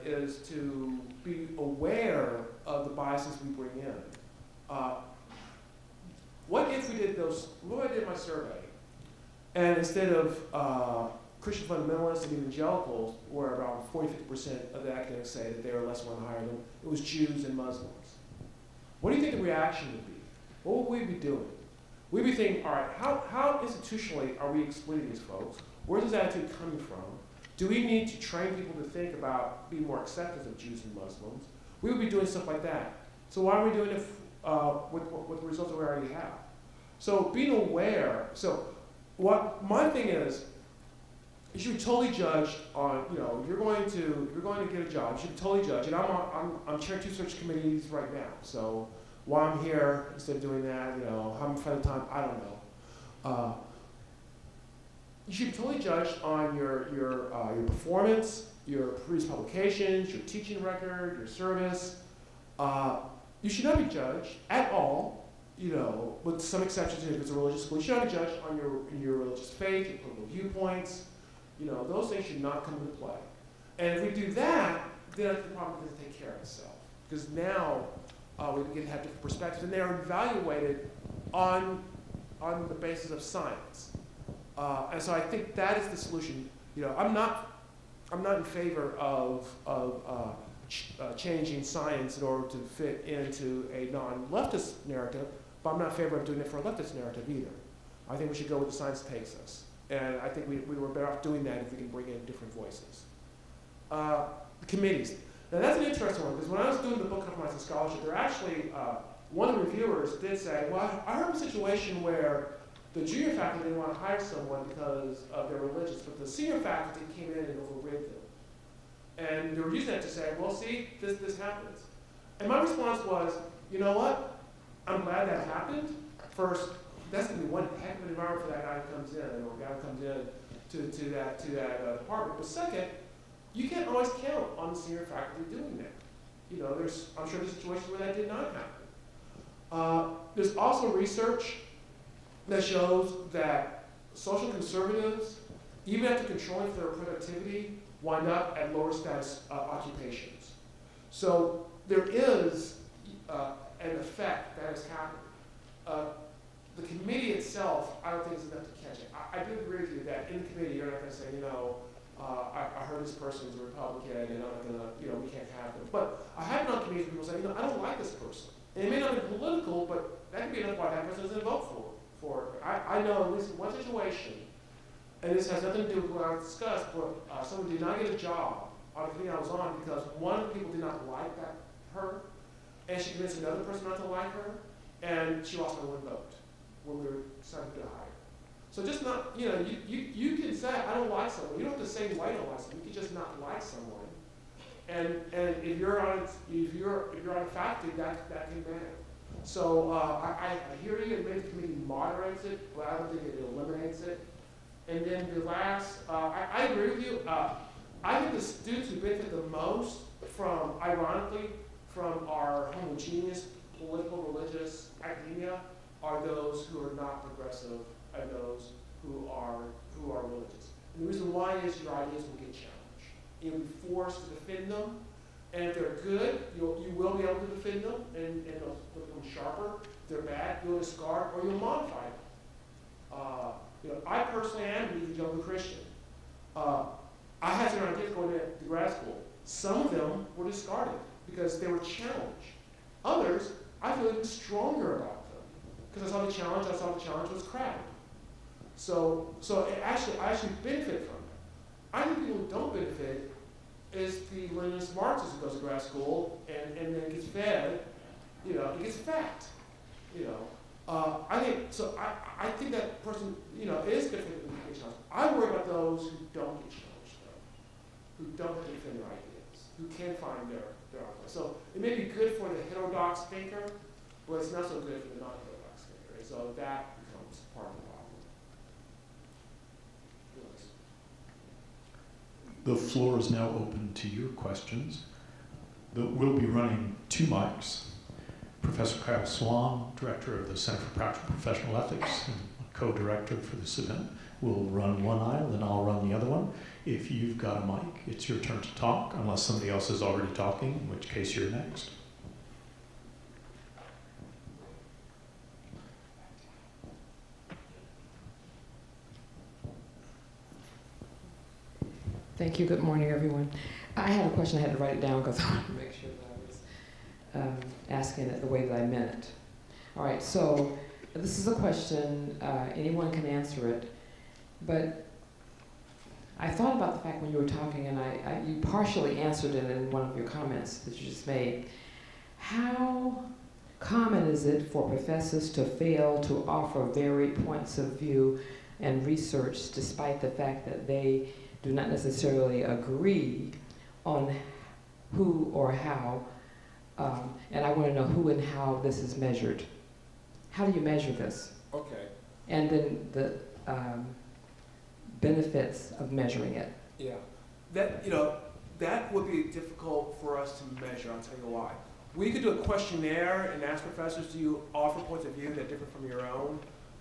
is to be aware of the biases we bring in. What if we did what if I did my survey, and instead of Christian fundamentalists and evangelicals, where around 40–50% of the academics say that they are less one to hire them, it was Jews and Muslims. What do you think the reaction would be? What would we be doing? We'd be thinking, all right, how institutionally are we excluding these folks? Where's this attitude coming from? Do we need to train people to think about being more accepting of Jews and Muslims? We would be doing stuff like that. So why are we doing it with the results that we already have? So being aware. So what my thing is, you should be totally judged on, you're going to get a job. You should be totally judged. And I'm chairing 2 search committees right now. So why I'm here instead of doing that, how I'm finding time, I don't know. You should be totally judged on your performance, your previous publications, your teaching record, your service. You should not be judged at all, with some exceptions if it's a religious school. You should not be judged on your religious faith, your political viewpoints. Those things should not come into play. And if we do that, then the problem doesn't take care of itself. Because now we begin to have different perspectives, and they are evaluated on the basis of science. And so I think that is the solution. I'm not in favor of changing science in order to fit into a non-leftist narrative, but I'm not in favor of doing it for a leftist narrative either. I think we should go where the science takes us. And I think we were better off doing that if we can bring in different voices. The committees. Now that's an interesting one, because when I was doing the book Compromise in Scholarship, there actually, one of the reviewers did say, well, I heard of a situation where the junior faculty didn't want to hire someone because of their religious, but the senior faculty came in and overrid them. And they were using that to say, well, see, this happens. And my response was, you know what? I'm glad that happened. First, that's going to be one heck of an environment for that guy who comes in, or guy who comes in to that department. But second, you can't always count on the senior faculty doing that. I'm sure there's situations where that did not happen. There's also research that shows that social conservatives, even after controlling for their productivity, wind up at lower status occupations. So there is an effect that has happened. The committee itself, I don't think is enough to catch it. I do agree with you that in the committee, you're not going to say, I heard this person's a Republican, and I'm not going to, we can't have them. But I have known committees where people say, I don't like this person. And it may not be political, but that could be enough why that person doesn't vote for it. I know at least one situation and this has nothing to do with what I discussed, but someone did not get a job on the committee I was on because one of the people did not like her, and she convinced another person not to like her, and she lost by 1 vote when we were deciding to hire. So just not, you can say, I don't like someone. You don't have to say why you don't like someone. You can just not like someone. And if you're on a faculty, that can matter. So I hear you, and maybe the committee moderates it, but I don't think it eliminates it. And then the last, I agree with you. I think the students who benefit the most ironically, from our homogeneous political, religious academia are those who are not progressive and those who are religious. And the reason why is your ideas will get challenged. You'll be forced to defend them, and if they're good, you will be able to defend them, and they'll become sharper. If they're bad, you'll discard or you'll modify them. I personally am an evangelical Christian. I had some ideas going to grad school. Some of them were discarded because they were challenged. Others, I feel even stronger about them because I saw the challenge was crap. So I actually benefit from it. I think people who don't benefit is the Leninist Marxist who goes to grad school and then gets fed, he gets fat. I think that person, is good for the get challenged. I worry about those who don't get challenged though, who don't defend their ideas, who can't find their outlet. So it may be good for the heterodox thinker, but it's not so good for the non-heterodox thinker. And so that becomes part of the problem. The floor is now open to your questions. We'll be running 2 mics. Professor Kyle Swan, Director of the Center for Practical Professional Ethics and co-director for this event, will run one aisle and I'll run the other one. If you've got a mic, it's your turn to talk, unless somebody else is already talking, in which case you're next. Thank you. Good morning, everyone. I had a question. I had to write it down because I wanted to make sure that I was asking it the way that I meant it. All right, so this is a question. Anyone can answer it. But I thought about the fact when you were talking, and you partially answered it in one of your comments that you just made. How common is it for professors to fail to offer varied points of view and research despite the fact that they do not necessarily agree on who or how, and I want to know who and how this is measured. How do you measure this? Okay. And then the benefits of measuring it. Yeah. That would be difficult for us to measure. I'll tell you why. We could do a questionnaire and ask professors, do you offer points of view that differ from your own?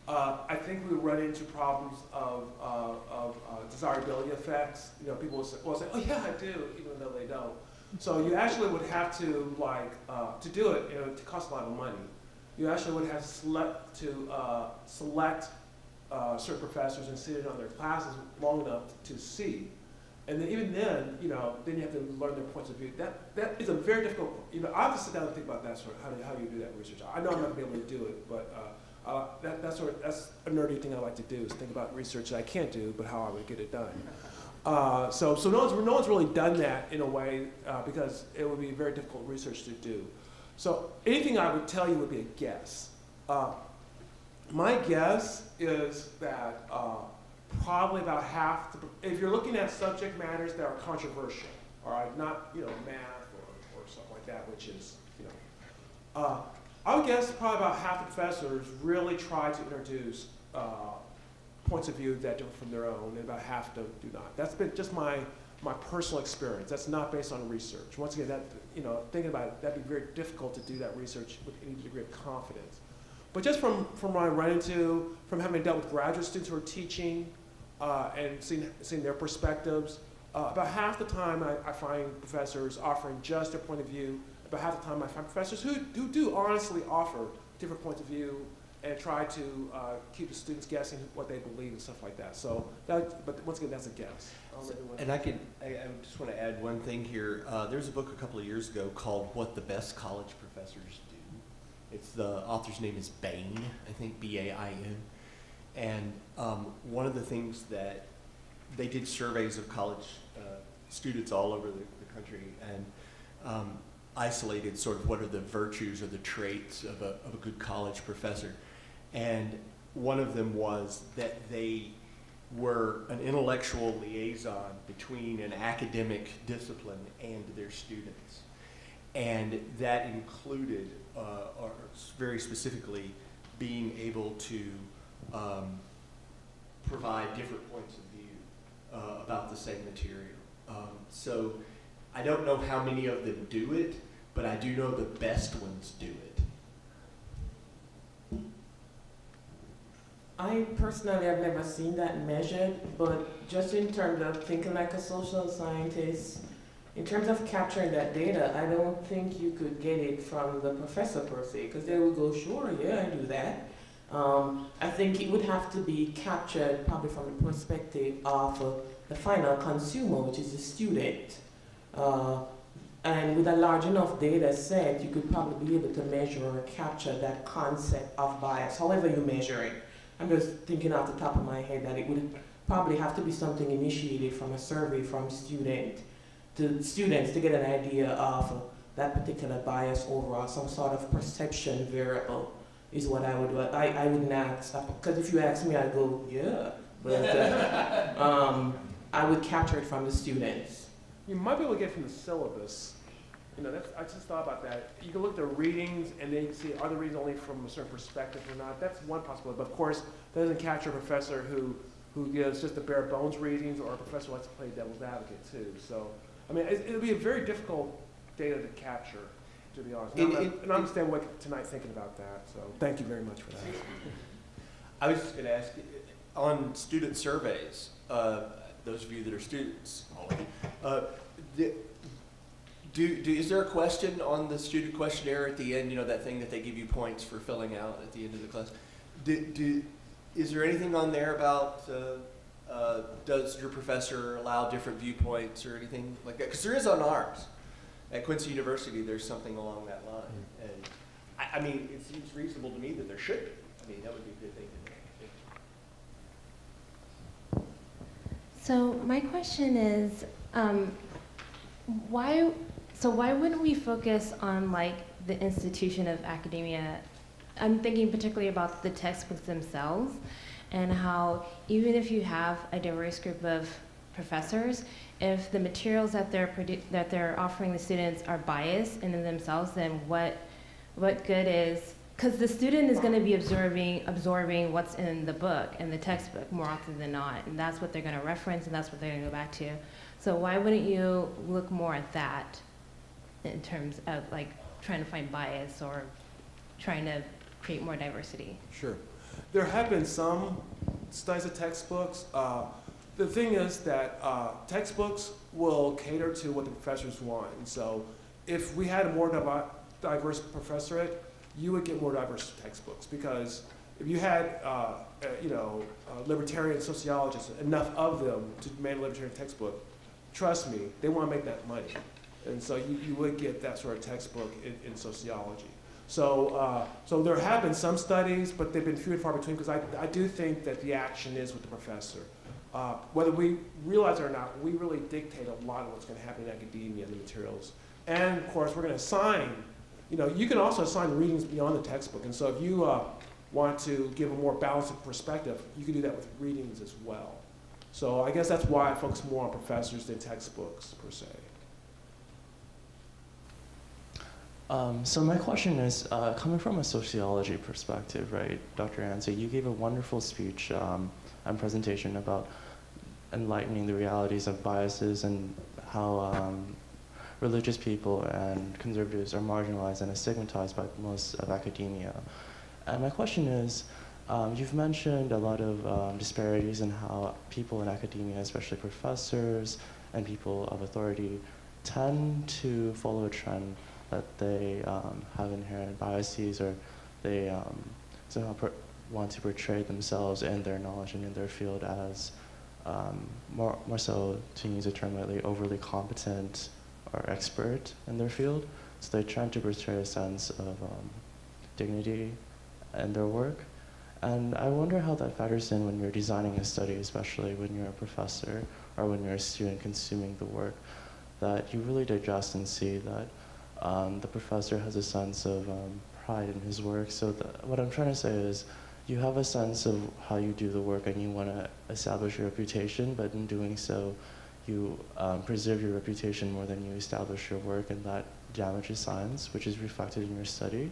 I think we run into problems of desirability effects. People will say, oh yeah, I do, even though they don't. So you actually would have to, to do it, it costs a lot of money. You actually would have to select certain professors and sit in on their classes long enough to see. And then even then, then you have to learn their points of view. That is a very difficult, I have to sit down and think about that sort of, how you do that research. I know I'm not going to be able to do it, but that's a nerdy thing I like to do, is think about research that I can't do, but how I would get it done. So no one's really done that in a way because it would be very difficult research to do. So anything I would tell you would be a guess. My guess is that probably about half, if you're looking at subject matters that are controversial, all right, not math or something like that, which is I would guess probably about half the professors really try to introduce points of view that differ from their own, and about half do not. That's been just my personal experience. That's not based on research. Once again, thinking about it, that'd be very difficult to do that research with any degree of confidence. But just from what I run into, from having dealt with graduate students who are teaching and seeing their perspectives, about half the time I find professors offering just their point of view. About half the time I find professors who do honestly offer different points of view and try to keep the students guessing what they believe and stuff like that. So, but once again, that's a guess. And I just want to add one thing here. There's a book a couple of years ago called What the Best College Professors Do. The author's name is Bain, I think, B-A-I-N. And one of the things that they did surveys of college students all over the country and isolated sort of what are the virtues or the traits of a good college professor. And one of them was that they were an intellectual liaison between an academic discipline and their students. And that included, or very specifically, being able to provide different points of view about the same material. So I don't know how many of them do it, but I do know the best ones do it. I personally have never seen that measured, but just in terms of thinking like a social scientist, in terms of capturing that data, I don't think you could get it from the professor per se, because they would go, sure, yeah, I do that. I think it would have to be captured probably from the perspective of the final consumer, which is the student. And with a large enough data set, you could probably be able to measure or capture that concept of bias, however you measure it. I'm just thinking off the top of my head that it would probably have to be something initiated from a survey from students to get an idea of that particular bias overall, some sort of perception variable is what I would do. I wouldn't ask, because if you ask me, I'd go, yeah. But I would capture it from the students. You might be able to get from the syllabus. You know, I just thought about that. You can look at the readings and then you can see, are the readings only from a certain perspective or not? That's one possibility. But of course, that doesn't capture a professor who gives just the bare bones readings, or a professor who likes to play devil's advocate too. So, I mean, it'll be a very difficult data to capture, to be honest. And I understand what tonight thinking about that. So thank you very much for that. I was just going to ask, on student surveys, those of you that are students, is there a question on the student questionnaire at the end, you know, that thing that they give you points for filling out at the end of the class? Is there anything on there about, does your professor allow different viewpoints or anything like that? Because there is on ours. At Quincy University, there's something along that line. And I mean, it seems reasonable to me that there should be. I mean, that would be a good thing to know. So my question is, why wouldn't we focus on like the institution of academia? I'm thinking particularly about the textbooks themselves, and how even if you have a diverse group of professors, if the materials that they're offering the students are biased in themselves, then what good is? Because the student is going to be absorbing what's in the book and the textbook more often than not, and that's what they're going to reference, and that's what they're going to go back to. So why wouldn't you look more at that in terms of like trying to find bias or trying to create more diversity? Sure. There have been some studies of textbooks. The thing is that textbooks will cater to what the professors want. And so if we had a more diverse professorate, you would get more diverse textbooks, because if you had, libertarian sociologists, enough of them to make a libertarian textbook, trust me, they want to make that money. And so you would get that sort of textbook in sociology. So there have been some studies, but they've been few and far between, because I do think that the action is with the professor. Whether we realize it or not, we really dictate a lot of what's going to happen in academia and the materials. And of course, we're going to assign, you can also assign readings beyond the textbook. And so if you want to give a more balanced perspective, you can do that with readings as well. So I guess that's why I focus more on professors than textbooks per se. So my question is, coming from a sociology perspective, right, Dr. Yancey, you gave a wonderful speech and presentation about enlightening the realities of biases and how religious people and conservatives are marginalized and stigmatized by most of academia. And my question is, you've mentioned a lot of disparities in how people in academia, especially professors and people of authority, tend to follow a trend that they have inherent biases, or they somehow want to portray themselves and their knowledge and in their field as more so, to use a term lightly, overly competent or expert in their field. So they try to portray a sense of dignity in their work. And I wonder how that factors in when you're designing a study, especially when you're a professor or when you're a student consuming the work, that you really digest and see that the professor has a sense of pride in his work. So what I'm trying to say is, you have a sense of how you do the work and you want to establish your reputation, but in doing so, you preserve your reputation more than you establish your work, and that damages science, which is reflected in your study.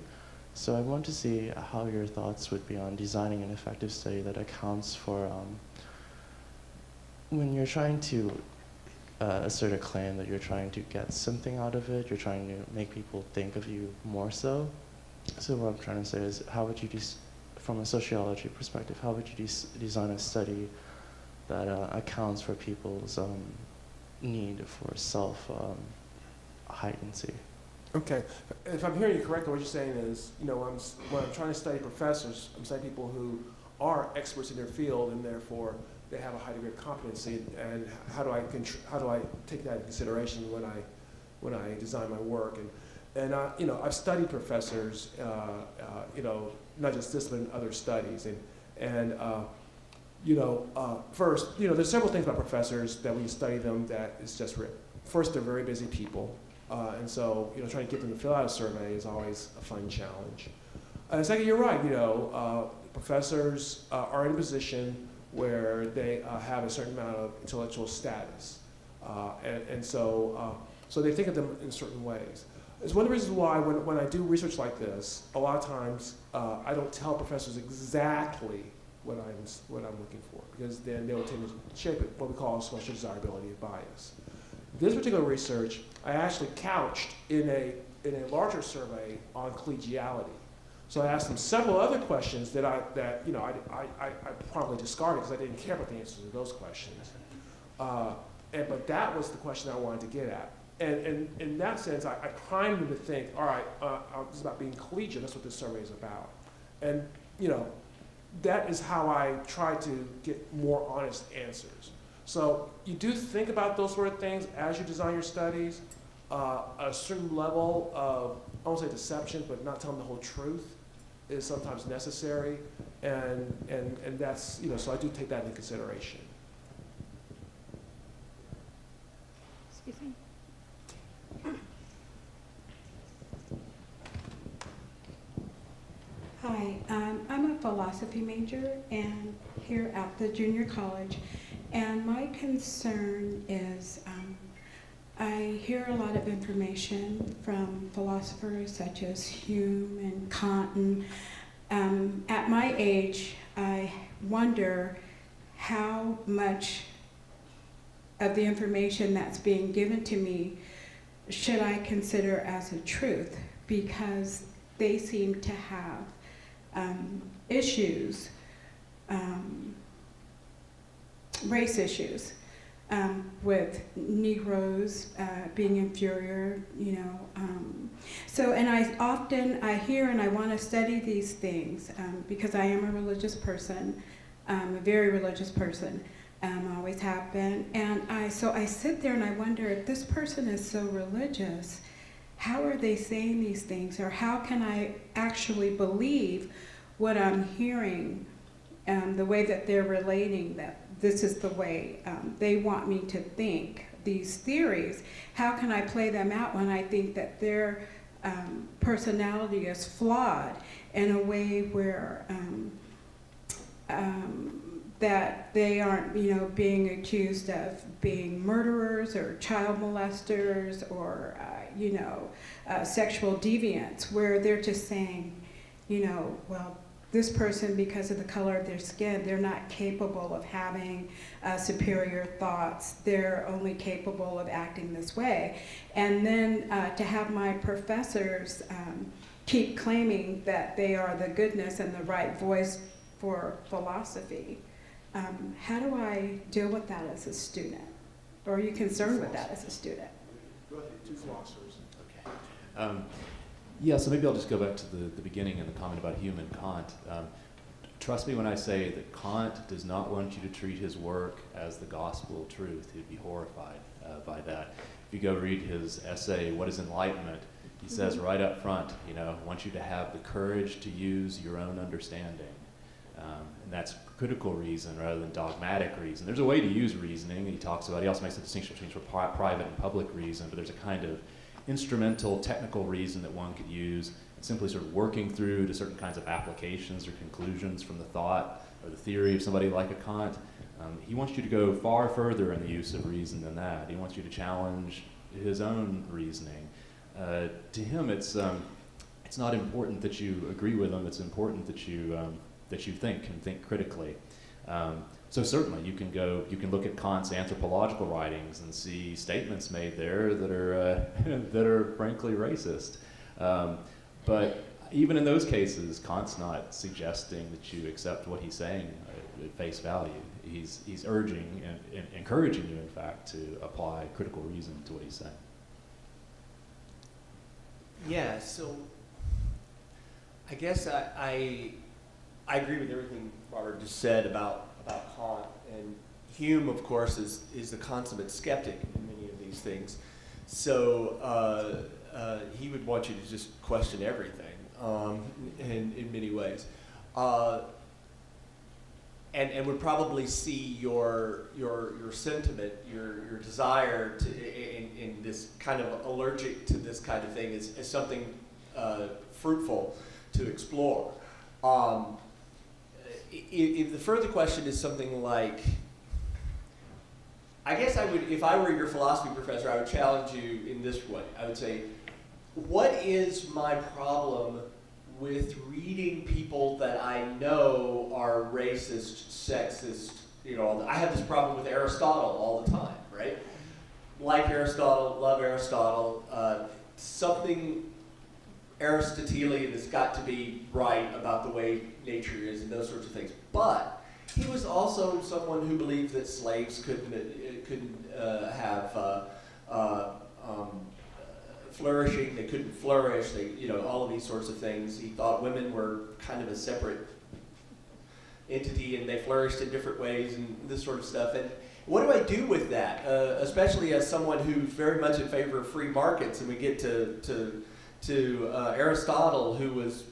So I want to see how your thoughts would be on designing an effective study that accounts for when you're trying to assert a claim that you're trying to get something out of it, you're trying to make people think of you more so. So what I'm trying to say is, how would you, from a sociology perspective, how would you design a study that accounts for people's need for self-heightency? Okay, if I'm hearing you correctly, what you're saying is, when I'm trying to study professors, I'm studying people who are experts in their field, and therefore they have a high degree of competency. And how do I take that into consideration when I design my work? And I've studied professors, not just this, but in other studies. First, there's several things about professors that when you study them that is just first, they're very busy people. And so, trying to get them to fill out a survey is always a fun challenge. And second, you're right, professors are in a position where they have a certain amount of intellectual status. So they think of them in certain ways. It's one of the reasons why when I do research like this, a lot of times I don't tell professors exactly what I'm looking for, because then they will tend to shape it, what we call social desirability and bias. This particular research, I actually couched in a larger survey on collegiality. So I asked them several other questions that I promptly discarded because I didn't care about the answers to those questions. But that was the question I wanted to get at. And in that sense, I primed them to think, all right, this is about being collegiate. That's what this survey is about. And that is how I try to get more honest answers. So you do think about those sort of things as you design your studies. A certain level of, I won't say deception, but not telling the whole truth is sometimes necessary. And that's, so I do take that into consideration. Excuse me. Hi, I'm a philosophy major and here at the junior college, and my concern is I hear a lot of information from philosophers such as Hume and Kant, and at my age I wonder how much of the information that's being given to me should I consider as a truth, because they seem to have issues, race issues, with Negroes being inferior, So, and I hear and I want to study these things because I am a religious person, a very religious person, always have been. And so I sit there and I wonder, if this person is so religious, how are they saying these things? Or how can I actually believe what I'm hearing, the way that they're relating, that this is the way they want me to think, these theories? How can I play them out when I think that their personality is flawed in a way where that they aren't, being accused of being murderers or child molesters or, sexual deviants, where they're just saying, well, this person, because of the color of their skin, they're not capable of having superior thoughts. They're only capable of acting this way. And then to have my professors keep claiming that they are the goodness and the right voice for philosophy. How do I deal with that as a student? Or are you concerned with that as a student? Go ahead, two philosophers. Okay. Yeah, so maybe I'll just go back to the beginning and the comment about Hume and Kant. Trust me when I say that Kant does not want you to treat his work as the gospel of truth. He'd be horrified by that. If you go read his essay, What is Enlightenment? He says right up front, I want you to have the courage to use your own understanding. that's critical reason rather than dogmatic reason. There's a way to use reasoning. He also makes a distinction between private and public reason, but there's a kind of instrumental, technical reason that one could use, simply sort of working through to certain kinds of applications or conclusions from the thought or the theory of somebody like a Kant. He wants you to go far further in the use of reason than that. He wants you to challenge his own reasoning. To him, it's not important that you agree with him. It's important that you think and think critically. So certainly you can look at Kant's anthropological writings and see statements made there that are that are frankly racist. But even in those cases, Kant's not suggesting that you accept what he's saying at face value. He's urging and encouraging you, in fact, to apply critical reason to what he's saying. Yeah, so I guess I agree with everything Robert just said about Kant, and Hume, of course, is the consummate skeptic in many of these things. So he would want you to just question everything in many ways, and would probably see your sentiment, your desire to in this kind of allergic to this kind of thing as something fruitful to explore. If the further question is something like, I guess I would, if I were your philosophy professor, I would challenge you in this way. I would say, what is my problem with reading people that I know are racist, sexist? You know, I have this problem with Aristotle all the time, right? Like Aristotle, love Aristotle. Something Aristotelian has got to be right about the way nature is and those sorts of things. But he was also someone who believed that slaves couldn't have flourishing. They couldn't flourish. They, you know, all of these sorts of things. He thought women were kind of a separate entity and they flourished in different ways and this sort of stuff. And what do I do with that, especially as someone who's very much in favor of free markets? And we get to Aristotle, who was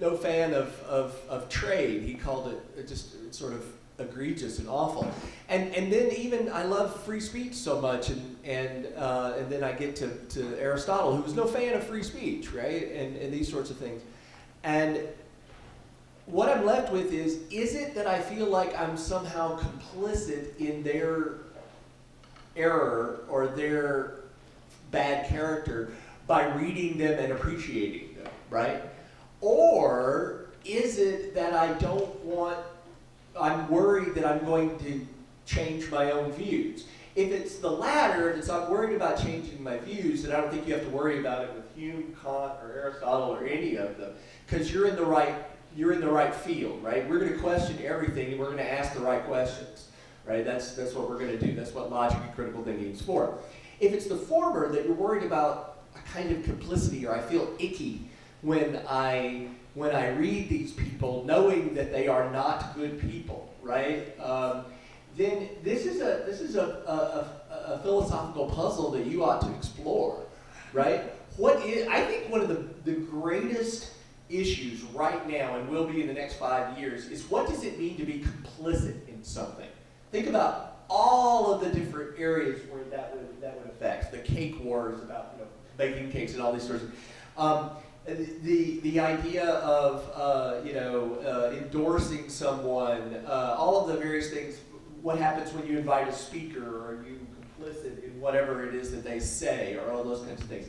no fan of trade. He called it just sort of egregious and awful. And then even I love free speech so much, and then I get to Aristotle, who was no fan of free speech, right? And these sorts of things. And what I'm left with is it that I feel like I'm somehow complicit in their error or their bad character by reading them and appreciating them, right? Or is it that I'm worried that I'm going to change my own views? If it's the latter, if it's I'm worried about changing my views, then I don't think you have to worry about it with Hume, Kant, or Aristotle, or any of them, because you're in the right field, right? We're going to question everything, and we're going to ask the right questions, right? That's what we're going to do. That's what logic and critical thinking is for. If it's the former, that you're worried about a kind of complicity, or I feel icky when I read these people, knowing that they are not good people, right? Then this is a philosophical puzzle that you ought to explore, right? I think one of the greatest issues right now, and will be in the next 5 years, is what does it mean to be complicit in something? Think about all of the different areas where that would affect. The cake wars about, you know, baking cakes and all these sorts of the idea of endorsing someone, all of the various things. What happens when you invite a speaker, or are you complicit in whatever it is that they say, or all those kinds of things.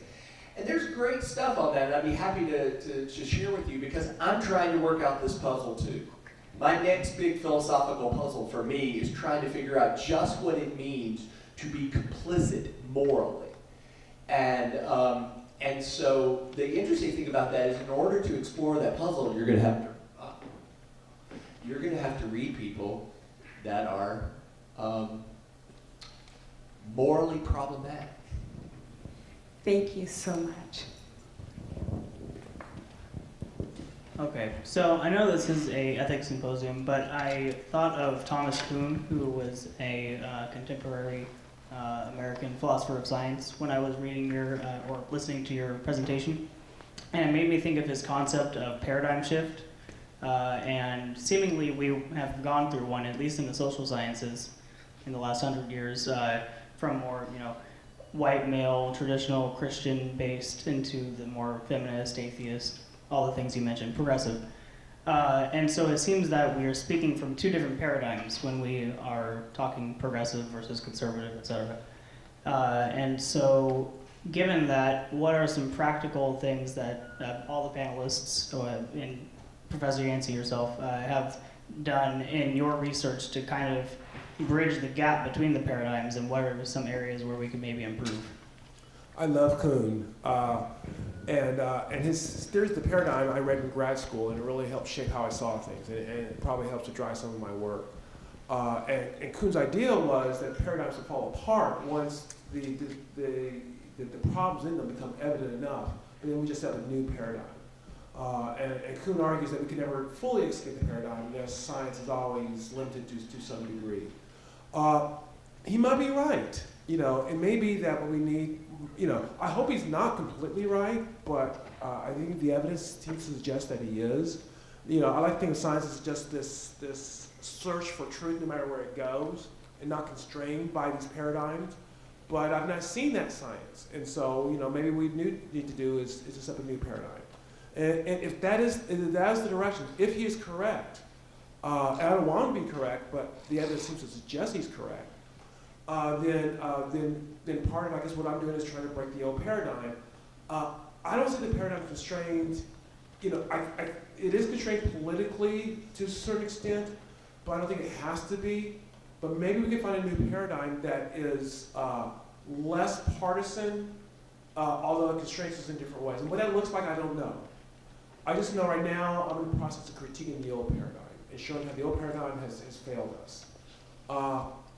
And there's great stuff on that, and I'd be happy to share with you, because I'm trying to work out this puzzle too. My next big philosophical puzzle for me is trying to figure out just what it means to be complicit morally. And so the interesting thing about that is, in order to explore that puzzle, you're going to have to read people that are morally problematic. Thank you so much. Okay, so I know this is a ethics symposium, but I thought of Thomas Kuhn, who was a contemporary American philosopher of science, when I was reading or listening to your presentation. And it made me think of his concept of paradigm shift, And seemingly we have gone through one, at least in the social sciences, in the last 100 years, from more, white male, traditional Christian-based into the more feminist, atheist, all the things you mentioned, progressive. And so it seems that we are speaking from two different paradigms when we are talking progressive versus conservative, et cetera. And so given that, what are some practical things that all the panelists, and Professor Yancey yourself, have done in your research to kind of bridge the gap between the paradigms, and what are some areas where we can maybe improve? I love Kuhn. And his theories of the paradigm I read in grad school, and it really helped shape how I saw things, and it probably helps to drive some of my work. And Kuhn's idea was that paradigms would fall apart once the problems in them become evident enough, but then we just have a new paradigm. And Kuhn argues that we can never fully escape the paradigm, because science is always limited to some degree. He might be right, it may be that what we need, I hope he's not completely right, but I think the evidence seems to suggest that he is. I like to think of science as just this search for truth no matter where it goes, and not constrained by these paradigms. But I've not seen that science, and so maybe what we need to do is to set up a new paradigm. And if that is the direction, if he is correct, and I don't want him to be correct, but the evidence seems to suggest he's correct, then part of, I guess, what I'm doing is trying to break the old paradigm. I don't see the paradigm constrained, it is constrained politically to a certain extent, but I don't think it has to be. But maybe we can find a new paradigm that is less partisan, although it constrains us in different ways. And what that looks like, I don't know. I just know right now I'm in the process of critiquing the old paradigm and showing how the old paradigm has failed us.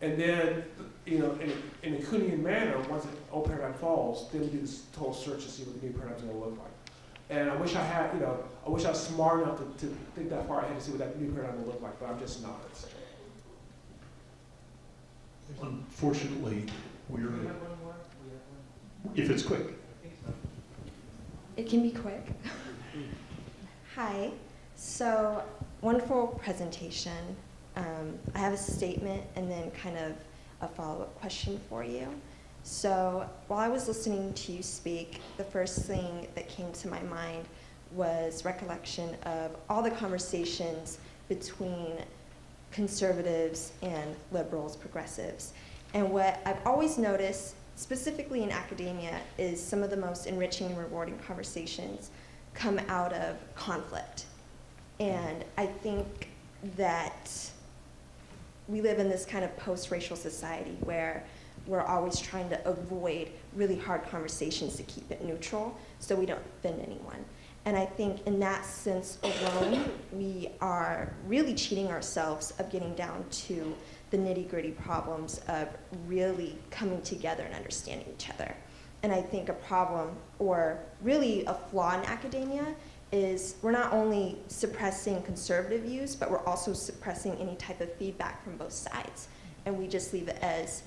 And then, in a Kuhnian manner, once the old paradigm falls, then we do this total search to see what the new paradigm is going to look like. And I wish I had, I wish I was smart enough to think that far ahead to see what that new paradigm will look like, but I'm just not. Unfortunately, if it's quick. It can be quick. Hi. So, wonderful presentation. I have a statement and then kind of a follow-up question for you. So, while I was listening to you speak, the first thing that came to my mind was recollection of all the conversations between conservatives and liberals, progressives. And what I've always noticed, specifically in academia, is some of the most enriching and rewarding conversations come out of conflict. And I think that we live in this kind of post-racial society where we're always trying to avoid really hard conversations to keep it neutral so we don't offend anyone. And I think in that sense alone, we are really cheating ourselves of getting down to the nitty-gritty problems of really coming together and understanding each other. And I think a problem, or really a flaw in academia, is we're not only suppressing conservative views, but we're also suppressing any type of feedback from both sides. And we just leave it as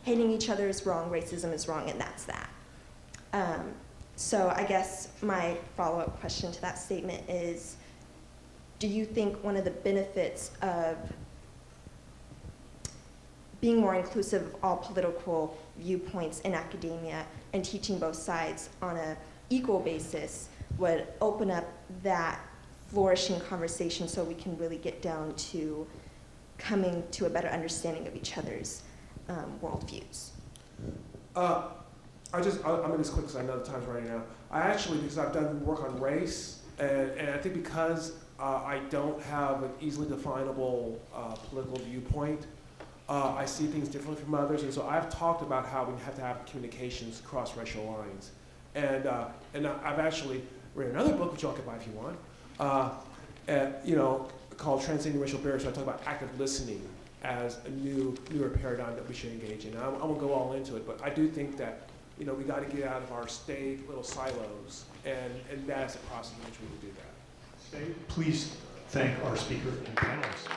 hating each other is wrong, racism is wrong, and that's that. So I guess my follow-up question to that statement is, do you think one of the benefits of being more inclusive of all political viewpoints in academia and teaching both sides on an equal basis would open up that flourishing conversation so we can really get down to coming to a better understanding of each other's worldviews? I'm going to quick because I know the time's running out. I actually, because I've done work on race, and I think because I don't have an easily definable political viewpoint, I see things differently from others, and so I've talked about how we have to have communications across racial lines. And I've actually written another book, which y'all can buy if you want, called Transcending Racial Barriers. So I talk about active listening as a newer paradigm that we should engage in. I won't go all into it, but I do think that we got to get out of our state little silos, and that's a process in which we will do that. Please thank our speaker and panelists.